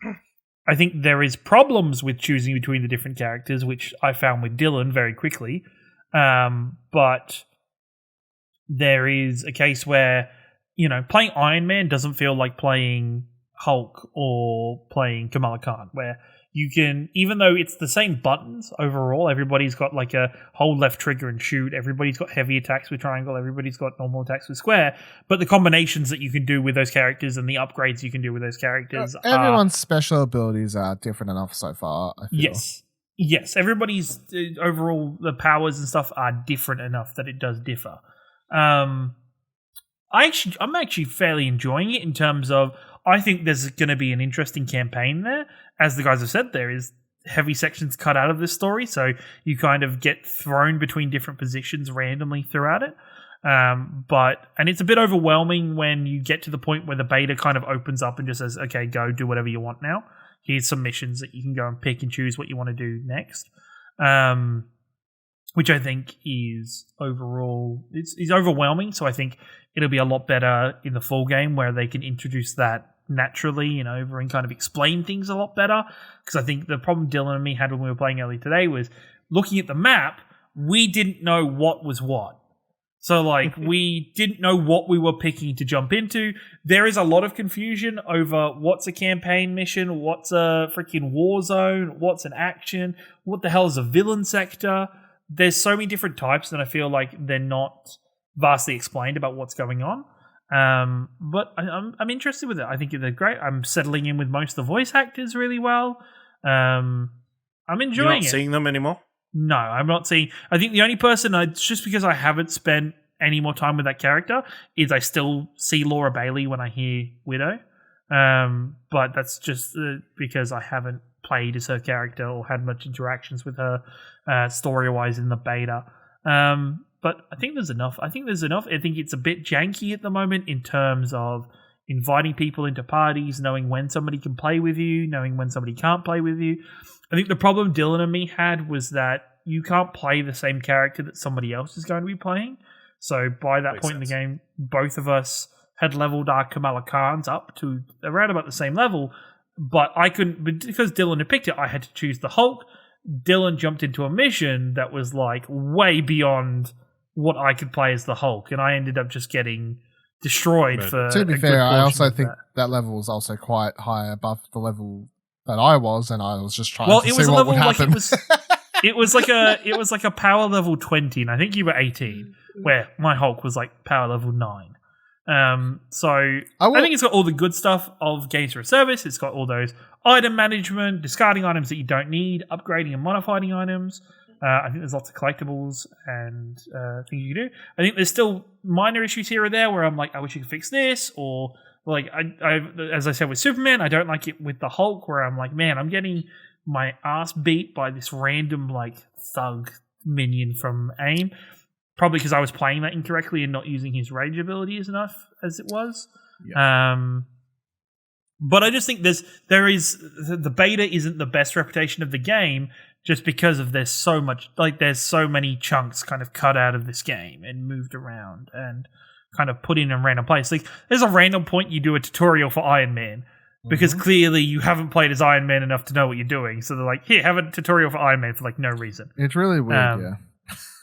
I think there is problems with choosing between the different characters, which I found with Dylan very quickly. But there is a case where, playing Iron Man doesn't feel like playing Hulk or playing Kamala Khan, where you can, even though it's the same buttons overall, everybody's got like a hold left trigger and shoot, everybody's got heavy attacks with triangle, everybody's got normal attacks with square, but the combinations that you can do with those characters and the upgrades you can do with those characters everyone's special abilities are different enough so far, I feel. Yes, everybody's overall, the powers and stuff are different enough that it does differ. I'm actually fairly enjoying it in terms of, I think there's going to be an interesting campaign there. As the guys have said, there is heavy sections cut out of this story, so you kind of get thrown between different positions randomly throughout it. And it's a bit overwhelming when you get to the point where the beta kind of opens up and just says, okay, go do whatever you want now. Here's some missions that you can go and pick and choose what you want to do next. Which I think is overall, it's overwhelming. So I think it'll be a lot better in the full game where they can introduce that naturally and over and kind of explain things a lot better. Because I think the problem Dylan and me had when we were playing earlier today was looking at the map, we didn't know what was what. So, like, we didn't know what we were picking to jump into. There is a lot of confusion over what's a campaign mission, what's a freaking war zone, what's an action, what the hell is a villain sector. There's so many different types, and I feel like they're not vastly explained about what's going on. But I'm interested with it. I think they're great. I'm settling in with most of the voice actors really well. I'm enjoying You're not it. seeing them anymore? No, I'm not seeing. I think the only person, just because I haven't spent any more time with that character, is I still see Laura Bailey when I hear Widow. But that's just because I haven't played as her character or had much interactions with her story-wise in the beta. But I think there's enough. I think it's a bit janky at the moment in terms of inviting people into parties, knowing when somebody can play with you, knowing when somebody can't play with you. I think the problem Dylan and me had was that you can't play the same character that somebody else is going to be playing. So by that point in the game, both of us had leveled our Kamala Khan's up to around about the same level, but I couldn't, because Dylan had picked it, I had to choose the Hulk. Dylan jumped into a mission that was like way beyond what I could play as the Hulk, and I ended up just getting destroyed for. To be fair, I also think that level was also quite high above the level that I was, and I was just trying to see what would happen. It was like a power level 20, and I think you were 18, where my Hulk was like power level 9. So I think it's got all the good stuff of games for a service. It's got all those item management, discarding items that you don't need, upgrading and modifying items. I think there's lots of collectibles and things you can do. I think there's still minor issues here or there where I'm like, I wish you could fix this, or like I as I said with Superman, I don't like it with the Hulk, where I'm like, man, I'm getting my ass beat by this random like thug minion from AIM. Probably because I was playing that incorrectly and not using his rage ability as enough as it was. Yeah. But I just think the beta isn't the best reputation of the game, just because of there's so many chunks kind of cut out of this game and moved around and kind of put in a random place. Like there's a random point you do a tutorial for Iron Man, because clearly you haven't played as Iron Man enough to know what you're doing. So they're like, here, have a tutorial for Iron Man for like no reason. It's really weird, yeah.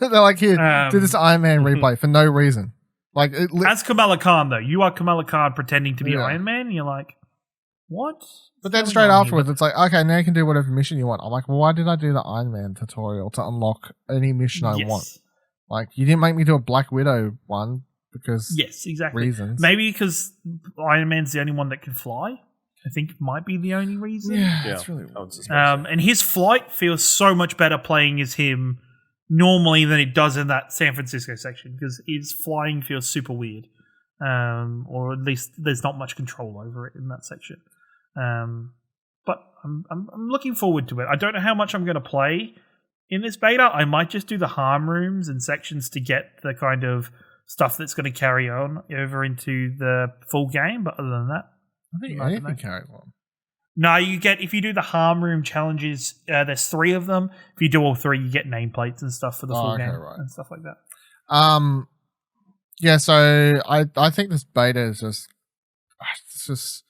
They're like, here, do this Iron Man replay for no reason. Like, as Kamala Khan, though, you are Kamala Khan pretending to be Iron Man, and you're like, what? But then straight afterwards, it's like, okay, now you can do whatever mission you want. I'm like, well, why did I do the Iron Man tutorial to unlock any mission I want? Like, you didn't make me do a Black Widow one because reasons. Maybe because Iron Man's the only one that can fly. I think it might be the only reason. Yeah. It's really weird. And his flight feels so much better playing as him normally than it does in that San Francisco section, because his flying feels super weird, or at least there's not much control over it in that section. But I'm looking forward to it. I don't know how much I'm going to play in this beta. I might just do the harm rooms and sections to get the kind of stuff that's going to carry on over into the full game. But other than that, I think anything carries on. No, if you do the harm room challenges, there's 3 of them. If you do all 3, you get nameplates and stuff for the full game and stuff like that. Yeah, so I think this beta is it's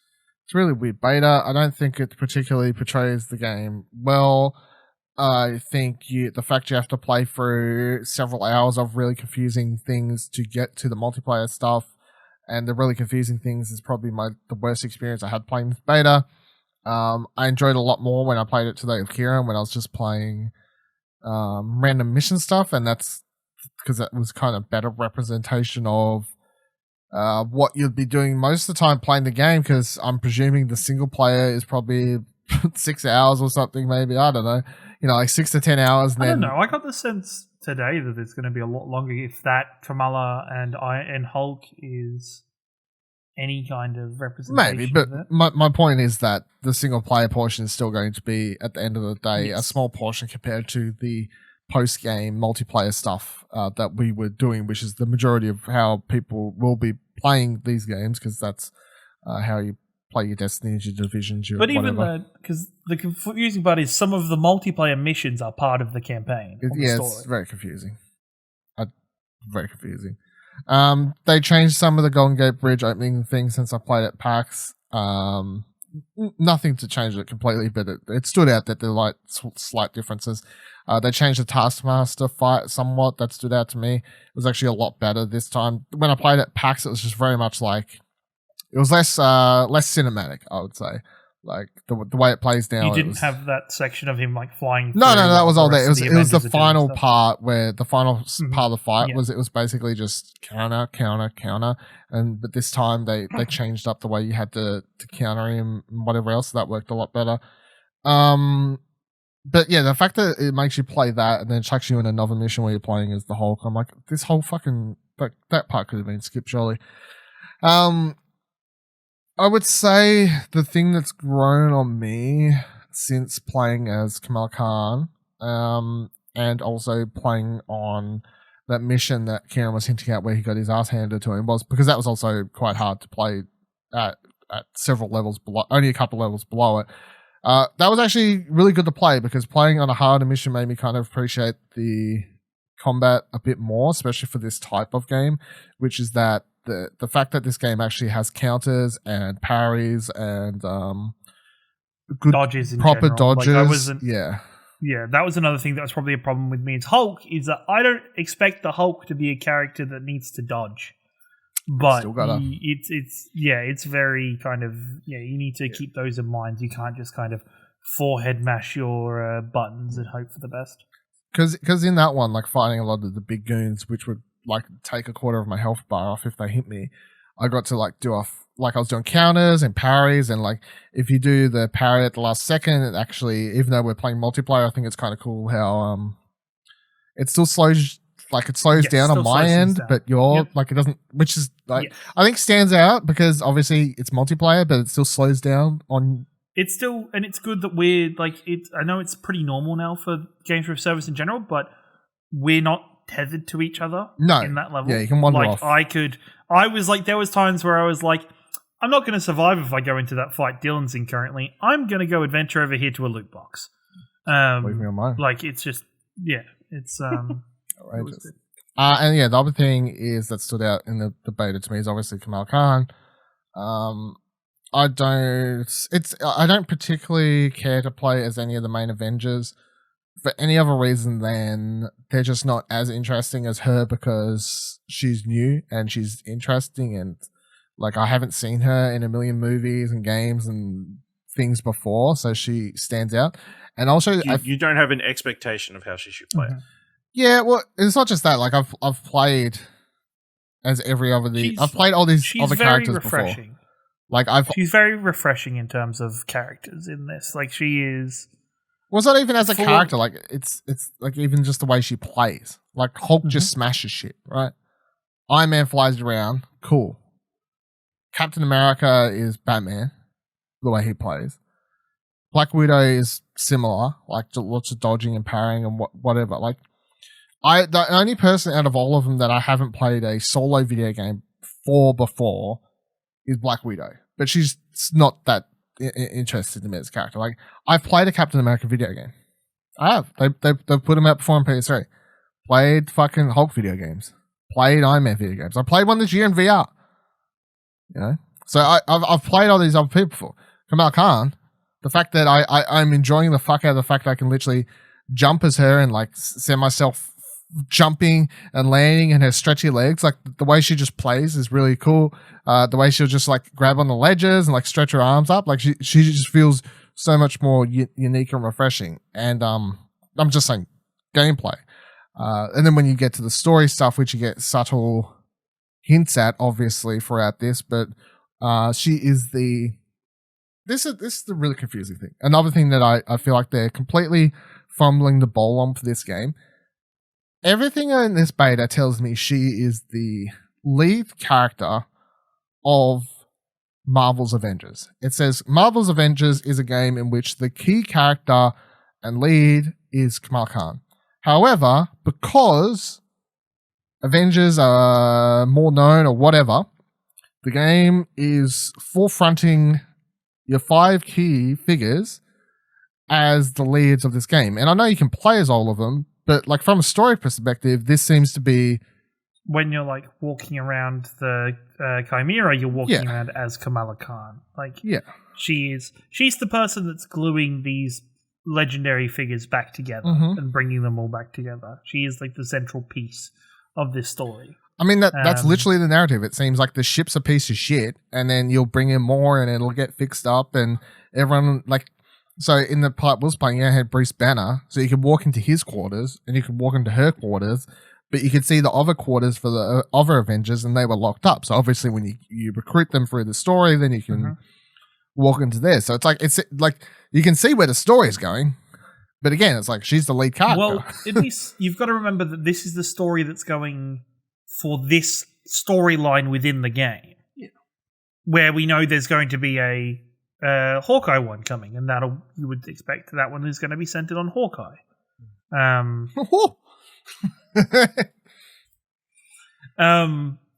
really weird beta. I don't think it particularly portrays the game well. I think the fact you have to play through several hours of really confusing things to get to the multiplayer stuff, and the really confusing things is probably the worst experience I had playing this beta. I enjoyed it a lot more when I played it today with Kieran, when I was just playing random mission stuff, and that's because that was kind of better representation of what you'd be doing most of the time playing the game, because I'm presuming the single player is probably 6 hours or something, maybe. I don't know. Like 6 to 10 hours. I don't know. I got the sense today that it's going to be a lot longer if that Kamala and Hulk is any kind of representation. Maybe, but my point is that the single player portion is still going to be, at the end of the day, a small portion compared to the post-game multiplayer stuff that we were doing, which is the majority of how people will be playing these games, because that's how you play your Destinies, your Divisions, your whatever. But even because the confusing part is some of the multiplayer missions are part of the campaign. It's very confusing. Very confusing. They changed some of the Golden Gate Bridge opening things since I played at PAX. Nothing to change it completely, but it stood out that there were slight differences. They changed the Taskmaster fight somewhat. That stood out to me. It was actually a lot better this time. When I played at PAX, it was just very much like, it was less cinematic, I would say. Like the way it plays now. You didn't have that section of him like flying. No, that was all there. It was the final part where the final part of the fight was. It was basically just counter, but this time they changed up the way you had to counter him and whatever else. So that worked a lot better. But yeah, the fact that it makes you play that and then chucks you in another mission where you're playing as the Hulk, I'm like, this whole fucking that part could have been skipped surely. I would say the thing that's grown on me since playing as Kamala Khan, and also playing on that mission that Kieran was hinting at where he got his ass handed to him, was because that was also quite hard to play at several levels below, only a couple levels below it. That was actually really good to play, because playing on a harder mission made me kind of appreciate the combat a bit more, especially for this type of game, which is that the fact that this game actually has counters and parries and good dodges in proper general. dodges. Yeah, that was another thing that was probably a problem with me. It's Hulk is that I don't expect the Hulk to be a character that needs to dodge, but it's very kind of you need to keep those in mind. You can't just kind of forehead mash your buttons and hope for the best. Because in that one, like fighting a lot of the big goons, which would like take a quarter of my health bar off if they hit me, I got to like do off. Like I was doing counters and parries, and like if you do the parry at the last second, it actually, even though we're playing multiplayer, I think it's kind of cool how it still slows, like it slows down on my end, but like it doesn't, which is like I think stands out because obviously it's multiplayer, but it still slows down on. It's still, and it's good that we're like it. I know it's pretty normal now for games with service in general, but we're not tethered to each other in that level. Yeah, you can wander off. I was like, there was times where I was like, I'm not going to survive if I go into that fight Dylan's in currently. I'm going to go adventure over here to a loot box. Leave me alone. Like, it's just, it's outrageous. And the other thing is that stood out in the beta to me is obviously Kamal Khan. I don't particularly care to play as any of the main Avengers for any other reason than they're just not as interesting as her because she's new and she's interesting and like I haven't seen her in a million movies and games and things before, so she stands out. And also, you don't have an expectation of how she should play. Yeah, well, it's not just that. Like I've played as every other I've played all these other characters before. Like she's very refreshing in terms of characters in this. Like she is. Well, it's not even as a character. Like it's like even just the way she plays. Like Hulk just smashes shit, right? Iron Man flies around, cool. Captain America is Batman, the way he plays. Black Widow is similar, like lots of dodging and parrying and whatever. Like, the only person out of all of them that I haven't played a solo video game for before is Black Widow, but she's not that interested in me as a character. Like, I've played a Captain America video game. I have. They've put them out before on PS3. Played fucking Hulk video games. Played Iron Man video games. I played one this year in VR. You know, so I've played all these other people before. Kamal Khan, the fact that I'm enjoying the fuck out of the fact that I can literally jump as her and like send myself jumping and landing and her stretchy legs, like the way she just plays is really cool. The way she'll just like grab on the ledges and like stretch her arms up, like she just feels so much more unique and refreshing. And I'm just saying gameplay. And then when you get to the story stuff, which you get subtle hints at obviously throughout this, but she is this is the really confusing thing. Another thing that I feel like they're completely fumbling the ball on for this game. Everything in this beta tells me she is the lead character of Marvel's Avengers. It says Marvel's Avengers is a game in which the key character and lead is Kamal Khan. However, because Avengers are more known or whatever, the game is forefronting your 5 key figures as the leads of this game. And I know you can play as all of them, but like from a story perspective, this seems to be... When you're like walking around the Chimera, you're walking around as Kamala Khan. Like, she's the person that's gluing these legendary figures back together and bringing them all back together. She is like the central piece of this story. I mean, that's literally the narrative. It seems like the ship's a piece of shit, and then you'll bring in more, and it'll get fixed up, and everyone like. So in the part we was playing, I had Bruce Banner, so you could walk into his quarters, and you could walk into her quarters, but you could see the other quarters for the other Avengers, and they were locked up. So obviously, when you recruit them through the story, then you can walk into there. So it's like you can see where the story is going. But again, it's like she's the lead character. Well, at least you've got to remember that this is the story that's going for this storyline within the game. Yeah. Where we know there's going to be a Hawkeye one coming, and you would expect that one is going to be centered on Hawkeye. I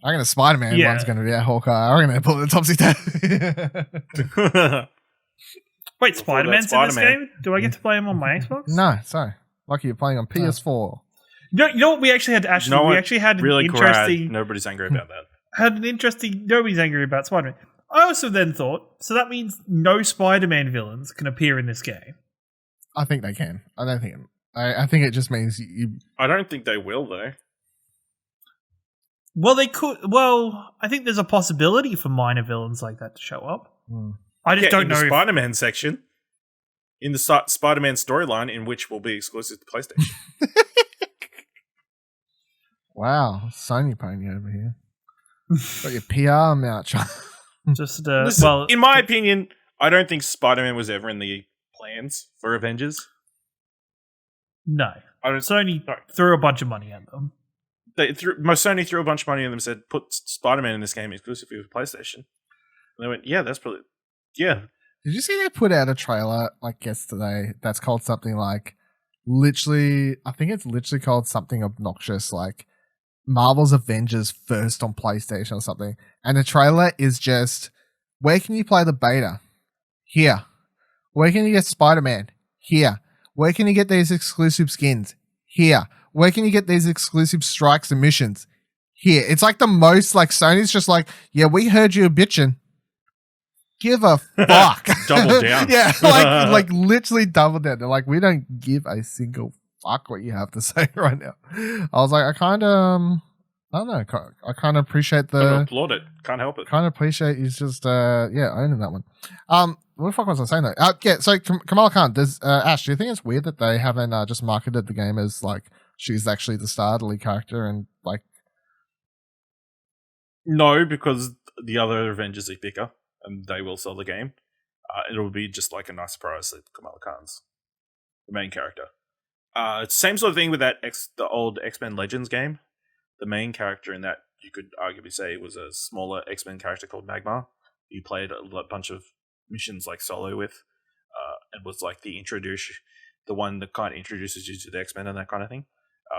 reckon a Spider-Man one's going to be a Hawkeye. I reckon they pull the topsy-turvy. Wait, Spider-Man's in this game? Do I get to play him on my Xbox? No, sorry. Lucky you're playing on PS4. You know what? We actually had really interesting. Nobody's angry about that. had an interesting. Nobody's angry about Spider-Man. I also then thought, so that means no Spider-Man villains can appear in this game. I think they can. I don't think. I think it just means you. I don't think they will though. Well, they could. Well, I think there's a possibility for minor villains like that to show up. I just don't know. In the Spider-Man section, in the Spider-Man storyline, in which will be exclusive to PlayStation. Wow, Sony pony over here. Got your PR mouth. Just Listen, well, in my opinion, I don't think Spider-Man was ever in the plans for Avengers. No, Sony threw a bunch of money at them. Sony threw a bunch of money at them and said, "Put Spider-Man in this game exclusively for PlayStation." And they went, "Yeah, that's probably yeah." Did you see they put out a trailer like yesterday that's called something like literally? I think it's literally called something obnoxious like Marvel's Avengers first on PlayStation or something. And the trailer is just, where can you play the beta? Here. Where can you get Spider-Man? Here. Where can you get these exclusive skins? Here. Where can you get these exclusive strikes and missions? Here. It's like the most, like, Sony's just like, yeah, we heard you bitching. Give a fuck. Double down. Yeah, like literally double down. They're like, we don't give a single fuck what you have to say right now. I was like, I kind of, I don't know. I kind of appreciate I applaud it. Can't help it. Kind of appreciate he's just, owning that one. What the fuck was I saying though? Yeah, so Kamala Khan, does, Ash, do you think it's weird that they haven't just marketed the game as like, she's actually the star, the lead character, and like... No, because the other Avengers are bigger, and they will sell the game. It'll be just like a nice surprise that Kamala Khan's the main character. It's the same sort of thing with that the old X-Men Legends game. The main character in that, you could arguably say, was a smaller X-Men character called Magma. You played a bunch of missions like solo with, and was like the one that kind of introduces you to the X-Men and that kind of thing.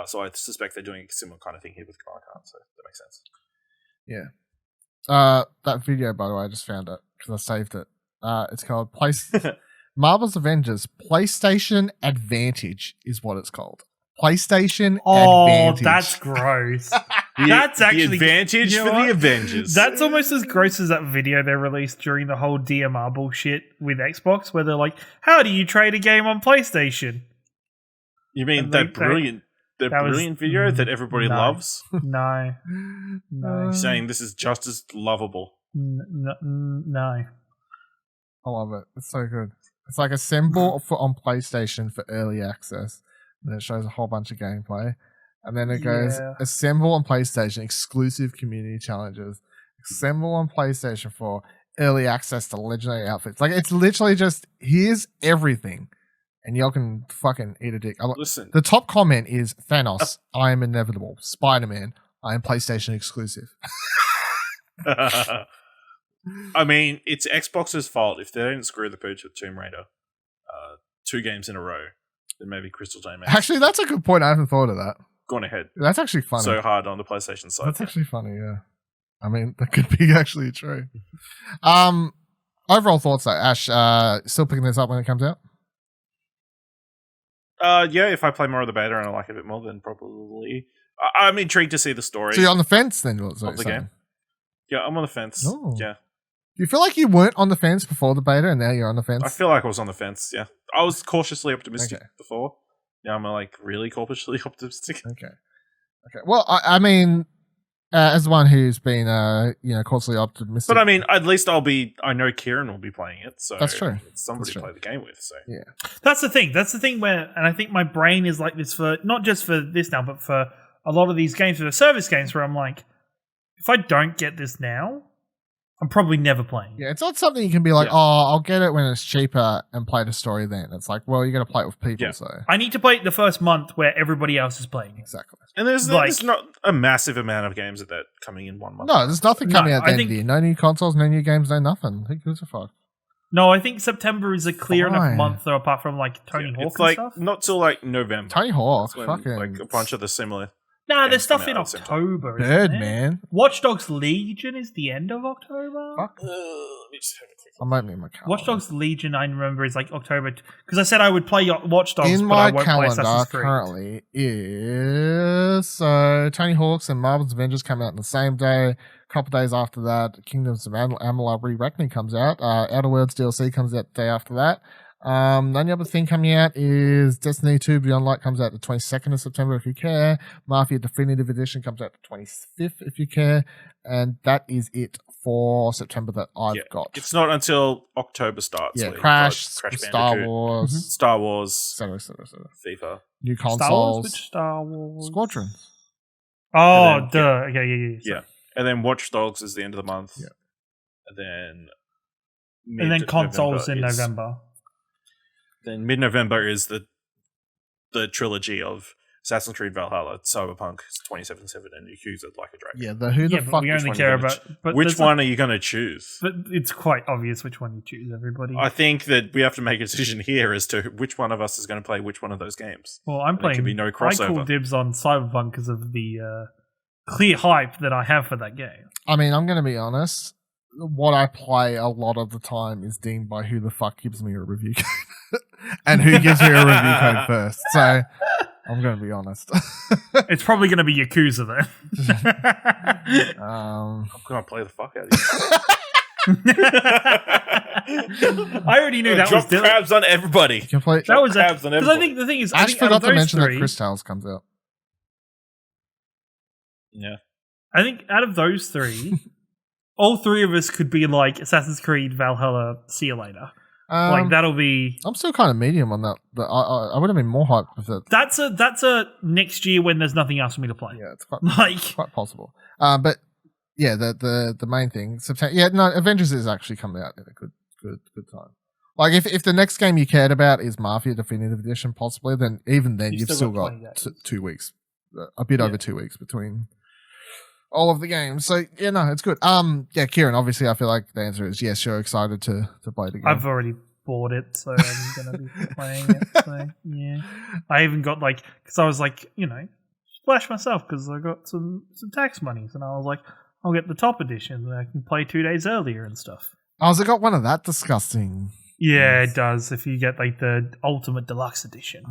So I suspect they're doing a similar kind of thing here with Kamala Khan, so that makes sense. Yeah. That video, by the way, I just found it because I saved it. It's called Marvel's Avengers PlayStation Advantage is what it's called. PlayStation Advantage. Oh, that's gross. That's actually the advantage for the Avengers. That's almost as gross as that video they released during the whole DMR bullshit with Xbox, where they're like, "How do you trade a game on PlayStation?" You mean that brilliant video that everybody loves? No. You're saying this is just as lovable. No. I love it. It's so good. It's like a symbol on PlayStation for early access. And it shows a whole bunch of gameplay. And then it goes, assemble on PlayStation, exclusive community challenges. Assemble on PlayStation for early access to legendary outfits. Like, it's literally just, here's everything. And y'all can fucking eat a dick. Listen. The top comment is, Thanos, I am inevitable. Spider-Man, I am PlayStation exclusive. I mean, it's Xbox's fault if they don't screw the pooch with Tomb Raider 2 games in a row. Then maybe Crystal Dynamics. Actually, that's a good point. I haven't thought of that. Gone ahead. That's actually funny. So hard on the PlayStation side. That's actually funny, yeah. I mean, that could be actually true. Overall thoughts though, Ash, still picking this up when it comes out? Yeah, if I play more of the beta and I like it a bit more, then probably. I'm intrigued to see the story. So you're on the fence then? Of the game. Yeah, I'm on the fence. Ooh. Yeah. Do you feel like you weren't on the fence before the beta and now you're on the fence? I feel like I was on the fence, yeah. I was cautiously optimistic before. Now I'm like really cautiously optimistic. Okay. Well, I mean, as one who's been, cautiously optimistic. But I mean, at least I know Kieran will be playing it. So that's true. It's somebody to play the game with. So yeah. That's the thing where, and I think my brain is like this for, not just for this now, but for a lot of these games, for the service games where I'm like, if I don't get this now, I'm probably never playing. Yeah, it's not something you can be like, I'll get it when it's cheaper and play the story then. It's like, well, you got to play it with people, so. I need to play it the first month where everybody else is playing. Exactly. And there's not a massive amount of games that coming in 1 month. No, there's nothing coming out at the end of the year. No new consoles, no new games, no nothing. Who gives a fuck? No, I think September is a clear enough month, though, apart from like Tony Hawk and stuff. Not till like November. Tony Hawk, when, fucking. like a bunch of the similar. Nah, there's stuff in October. Birdman. Watch Dogs Legion is the end of October. Fuck. Let me just have a quick I might be in my calendar. Watch Dogs Legion, I remember, is like October. Because I said I would play Watch Dogs, in but I my won't play Assassin's calendar Creed. currently is Tony Hawk's and Marvel's Avengers come out on the same day. couple days after that, Kingdoms of Amalur Rebranding comes out. Outer Worlds DLC comes out the day after that. The only other thing coming out is Destiny 2 Beyond Light comes out the 22nd of September if you care. Mafia Definitive Edition comes out the 25th if you care. And that is it for September that I've got. It's not until October starts. Yeah, Crash Star Wars. Star Wars. etc. FIFA. New consoles. Star Wars? Which Star Wars? Squadrons. Oh, then, duh. Okay, yeah. And then Watch Dogs is the end of the month. Yeah. And then consoles in November. Then mid-November is the trilogy of Assassin's Creed Valhalla, Cyberpunk 2077, and Yakuza Like a Dragon. Yeah, who the fuck? We only care about. Which one are you going to choose? But it's quite obvious which one you choose, everybody. I think that we have to make a decision here as to which one of us is going to play which one of those games. Well, I'm playing. There can be no crossover. I call dibs on Cyberpunk because of the clear hype that I have for that game. I mean, I'm going to be honest. What I play a lot of the time is deemed by who the fuck gives me a review code and who gives me a review code first. So I'm going to be honest. It's probably going to be Yakuza then. I'm going to play the fuck out of you. I already knew that drop was crabs on everybody. You can play that was crabs on because I think the thing is, Ash forgot to mention that Chris Tales comes out. Yeah, I think out of those three. All three of us could be like Assassin's Creed Valhalla. See you later. Like that'll be. I'm still kind of medium on that. But I would have been more hyped with it. That's a next year when there's nothing else for me to play. Yeah, it's quite possible. But yeah, the main thing September. Yeah, no, Avengers is actually coming out at a good time. Like if the next game you cared about is Mafia Definitive Edition, possibly, then even then you've still got 2 weeks, a bit over 2 weeks between all of the games. So yeah, no, it's good. Yeah, Kieran, obviously I feel like the answer is yes, you're excited to play the game. I've already bought it, so I'm gonna be playing it. So yeah. I even got because I was splash myself because I got some tax monies and I was like, I'll get the top edition and I can play 2 days earlier and stuff. Oh, has it got one of that disgusting? Yeah, it does. If you get the Ultimate Deluxe Edition.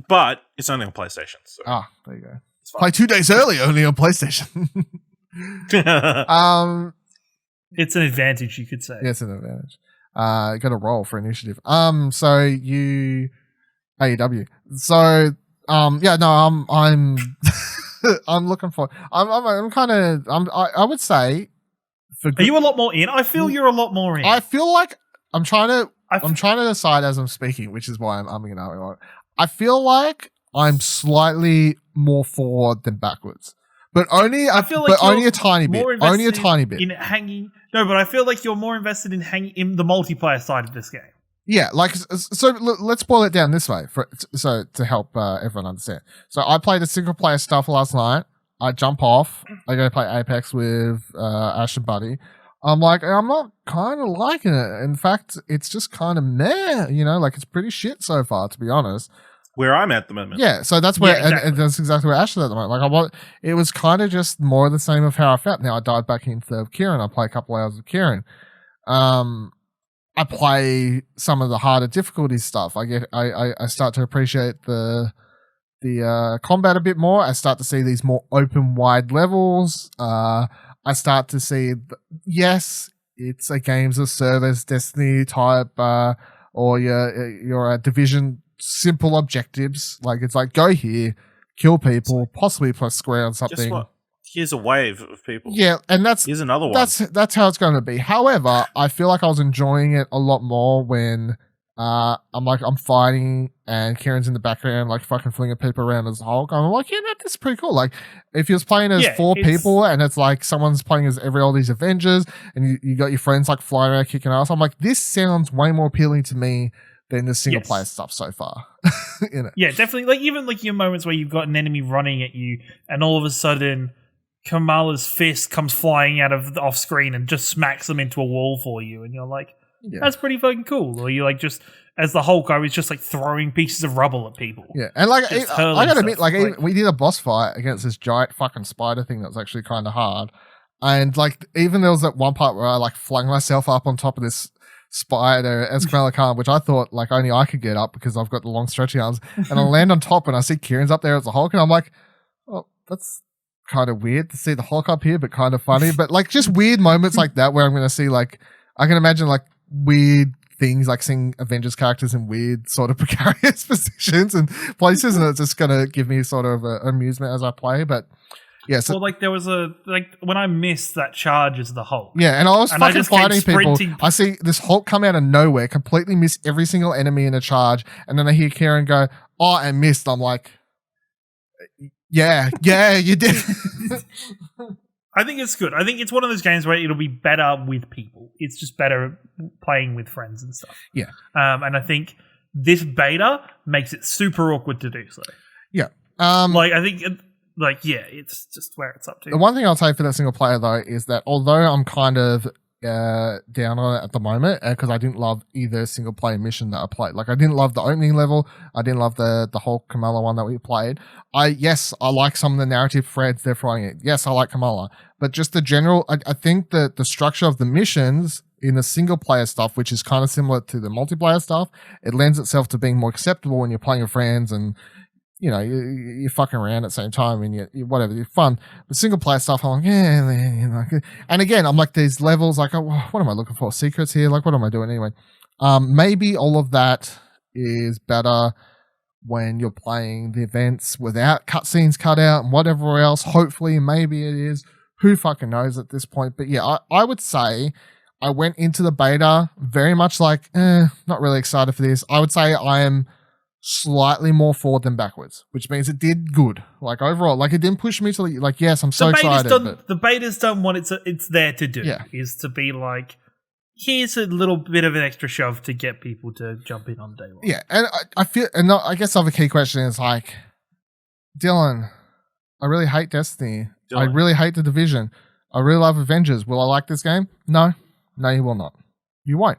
But it's only on PlayStation. So. There you go. Play 2 days early only on PlayStation. It's an advantage, you could say. Yeah, it's an advantage. You got to roll for initiative. So you AEW. So yeah, no, I'm I'm looking for. I would say. Are you a lot more in? I feel you're a lot more in. I feel like I'm trying to decide as I'm speaking, which is why I'm umming and ahhing. I feel like I'm slightly more forward than backwards, but only a tiny bit. Only a tiny bit. In hanging, no, but I feel like you're more invested in hanging in the multiplayer side of this game. Yeah, so let's boil it down this way, so to help everyone understand. So I played a single player stuff last night. I jump off. I go play Apex with Ash and Buddy. I'm not kind of liking it. In fact, it's just kind of meh. It's pretty shit so far, to be honest. Where I'm at the moment. Yeah, so that's where, exactly. and that's exactly where Ash is at the moment. It was kind of just more of the same of how I felt. Now I dive back into Kieran. I play a couple hours with Kieran. I play some of the harder difficulty stuff. I start to appreciate the combat a bit more. I start to see these more open, wide levels. I start to see, yes, it's a games of service, Destiny type, or your Division simple objectives. It's like go here, kill people, possibly press square on something. Guess what? Here's a wave of people. Yeah, and here's another one. That's how it's going to be. However, I feel like I was enjoying it a lot more when I'm fighting and Kieran's in the background fucking flinging people around as a Hulk. I'm like, yeah, that's pretty cool. If you're playing as 4 people and it's someone's playing as all these Avengers and you got your friends flying around kicking ass, I'm like, this sounds way more appealing to me than the single player stuff so far. Yeah, definitely. Even your moments where you've got an enemy running at you and all of a sudden Kamala's fist comes flying out of off screen and just smacks them into a wall for you and you're like, yeah. That's pretty fucking cool. Or you just as the Hulk, I was just throwing pieces of rubble at people. Yeah, and I gotta admit, we did a boss fight against this giant fucking spider thing that was actually kind of hard. And even there was that one part where I flung myself up on top of this spider as Kamala Khan, which I thought only I could get up because I've got the long stretchy arms. And I land on top and I see Kieran's up there as the Hulk, and I'm like, oh, that's kind of weird to see the Hulk up here, but kind of funny. But like just weird moments like that where I'm going to see like, I can imagine like weird things, like seeing Avengers characters in weird sort of precarious positions and places, and it's just going to give me sort of amusement as I play. But yeah, so, well, like there was when I missed that charge as the Hulk. Yeah, and I was fucking fighting people. sprinting. I see this Hulk come out of nowhere, completely miss every single enemy in a charge, and then I hear Kieran go, "Oh, and missed." I'm like, "Yeah, you did." I think it's good. I think it's one of those games where it'll be better with people. It's just better playing with friends and stuff. Yeah. And I think this beta makes it super awkward to do so. Yeah. I think, it's just where it's up to. The one thing I'll say for that single player though is that although I'm kind of down on it at the moment because I didn't love either single player mission that I played. Like I didn't love the opening level. I didn't love the whole Kamala one that we played. I like some of the narrative threads they're throwing it. Yes, I like Kamala, but just the general. I think that the structure of the missions in the single player stuff, which is kind of similar to the multiplayer stuff, it lends itself to being more acceptable when you're playing with friends and. You know, you're fucking around at the same time and you whatever, you're fun. But single player stuff, I'm like, and again, I'm like these levels, like, oh, what am I looking for? Secrets here? Like, what am I doing anyway? Maybe all of that is better when you're playing the events without cutscenes cut out and whatever else. Hopefully, maybe it is. Who fucking knows at this point? But yeah, I would say I went into the beta very much like, not really excited for this. I would say I am slightly more forward than backwards, which means it did good. Like overall, like it didn't push me to like, yes, I'm so excited. The beta's done what it's there to do. Yeah. Is to be like, here's a little bit of an extra shove to get people to jump in on day one. Yeah, and I feel, and I guess the other key question is like, Dylan, I really hate Destiny. I really hate The Division. I really love Avengers. Will I like this game? No, you will not. You won't.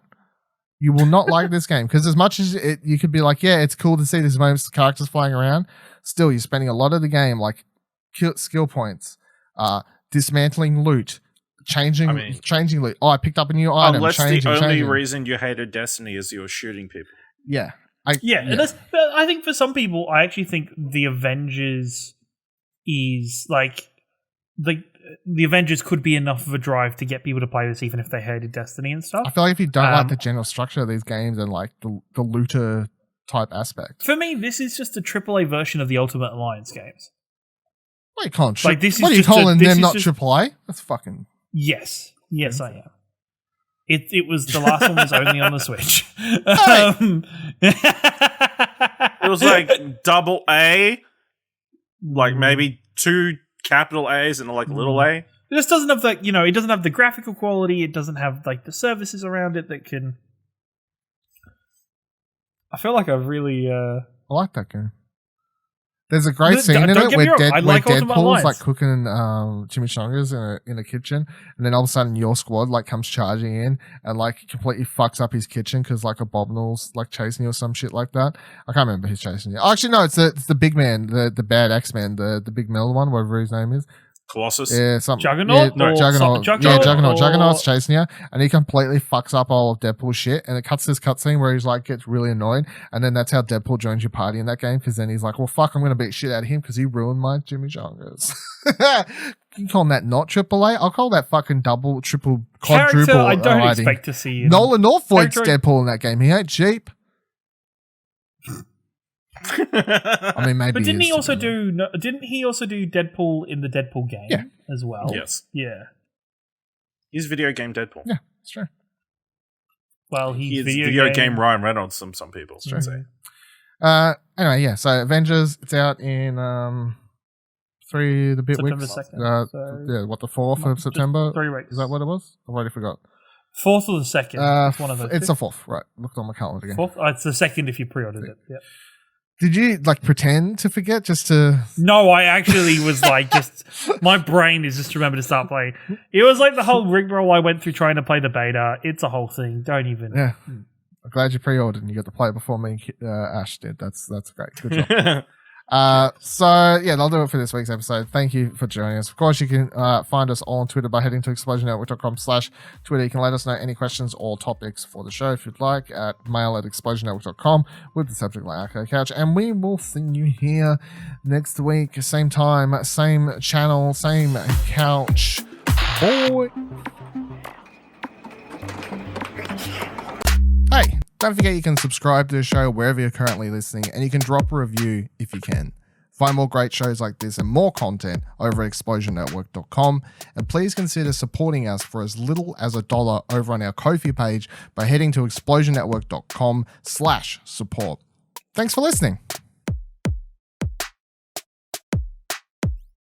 You will not like this game because as much as you could be like, yeah, it's cool to see these moments of characters flying around, still you're spending a lot of the game like skill points, dismantling loot, changing loot. Oh, I picked up a new item. Unless the only reason you hated Destiny is you were shooting people. Yeah. And I think for some people, I actually think the Avengers is like the Avengers could be enough of a drive to get people to play this, even if they hated Destiny and stuff. I feel like if you don't like the general structure of these games and like the looter type aspect, for me, this is just a AAA version of the Ultimate Alliance games. What you calling? Like this what is are you calling them? Not just, AAA? That's fucking. Yes, I am. It was the last one was only on the Switch. It was like double A, like maybe 2 capital A's and like little A. It just doesn't have it doesn't have the graphical quality. It doesn't have like the services around it that can. I feel like I really. I like that game. There's a great scene in it where Deadpool's like cooking chimichangas in a kitchen, and then all of a sudden your squad like comes charging in and like completely fucks up his kitchen because like Abominable's like chasing you or some shit like that. I can't remember who's chasing you. Oh, actually, no, it's the big man, the bad X-Man, the big metal one, whatever his name is. Colossus? Yeah, something. Juggernaut? Yeah, Juggernaut. Yeah, Juggernaut. Juggernaut's chasing you, and he completely fucks up all of Deadpool's shit, and it cuts this cutscene where he's like, gets really annoyed, and then that's how Deadpool joins your party in that game, because then he's like, well, fuck, I'm going to beat shit out of him, because he ruined my Jimmy Jongas. You calling that not AAA? I'll call that fucking double, triple, quadruple. Character, I don't expect to see him. Nolan North voiced Deadpool in that game. He ain't cheap. I mean, maybe. But didn't he also do Deadpool in the Deadpool game as well? Yes. Yeah. He's video game Deadpool. Yeah, that's true. Well, he's video game Ryan Reynolds. Some people should say. Anyway, yeah. So Avengers, it's out in 3 the bit September weeks. 2nd. The 4th of September. 3 weeks. Is that what it was? I've already forgot. 4th or the 2nd? One of those. It's the 4th, right? Looked on my calendar again. 4th. It's the 2nd if you pre-ordered it. Yeah. Did you like pretend to forget just to? No, I actually was like, just my brain is just remember to start playing. It was like the whole rigmarole I went through trying to play the beta. It's a whole thing. Don't even. Yeah, I'm glad you pre-ordered and you got to play it before me and Ash did. That's great. Good job. So yeah, that'll do it for this week's episode. Thank you for joining us. Of course, you can find us all on Twitter by heading to explosionnetwork.com/Twitter. You can let us know any questions or topics for the show if you'd like at mail@explosionnetwork.com with the subject line Arcade Couch. And we will see you here next week, same time, same channel, same couch. Boy. Hey, don't forget you can subscribe to the show wherever you're currently listening, and you can drop a review if you can. Find more great shows like this and more content over at explosionnetwork.com, and please consider supporting us for as little as $1 over on our Ko-fi page by heading to explosionnetwork.com/support. Thanks for listening.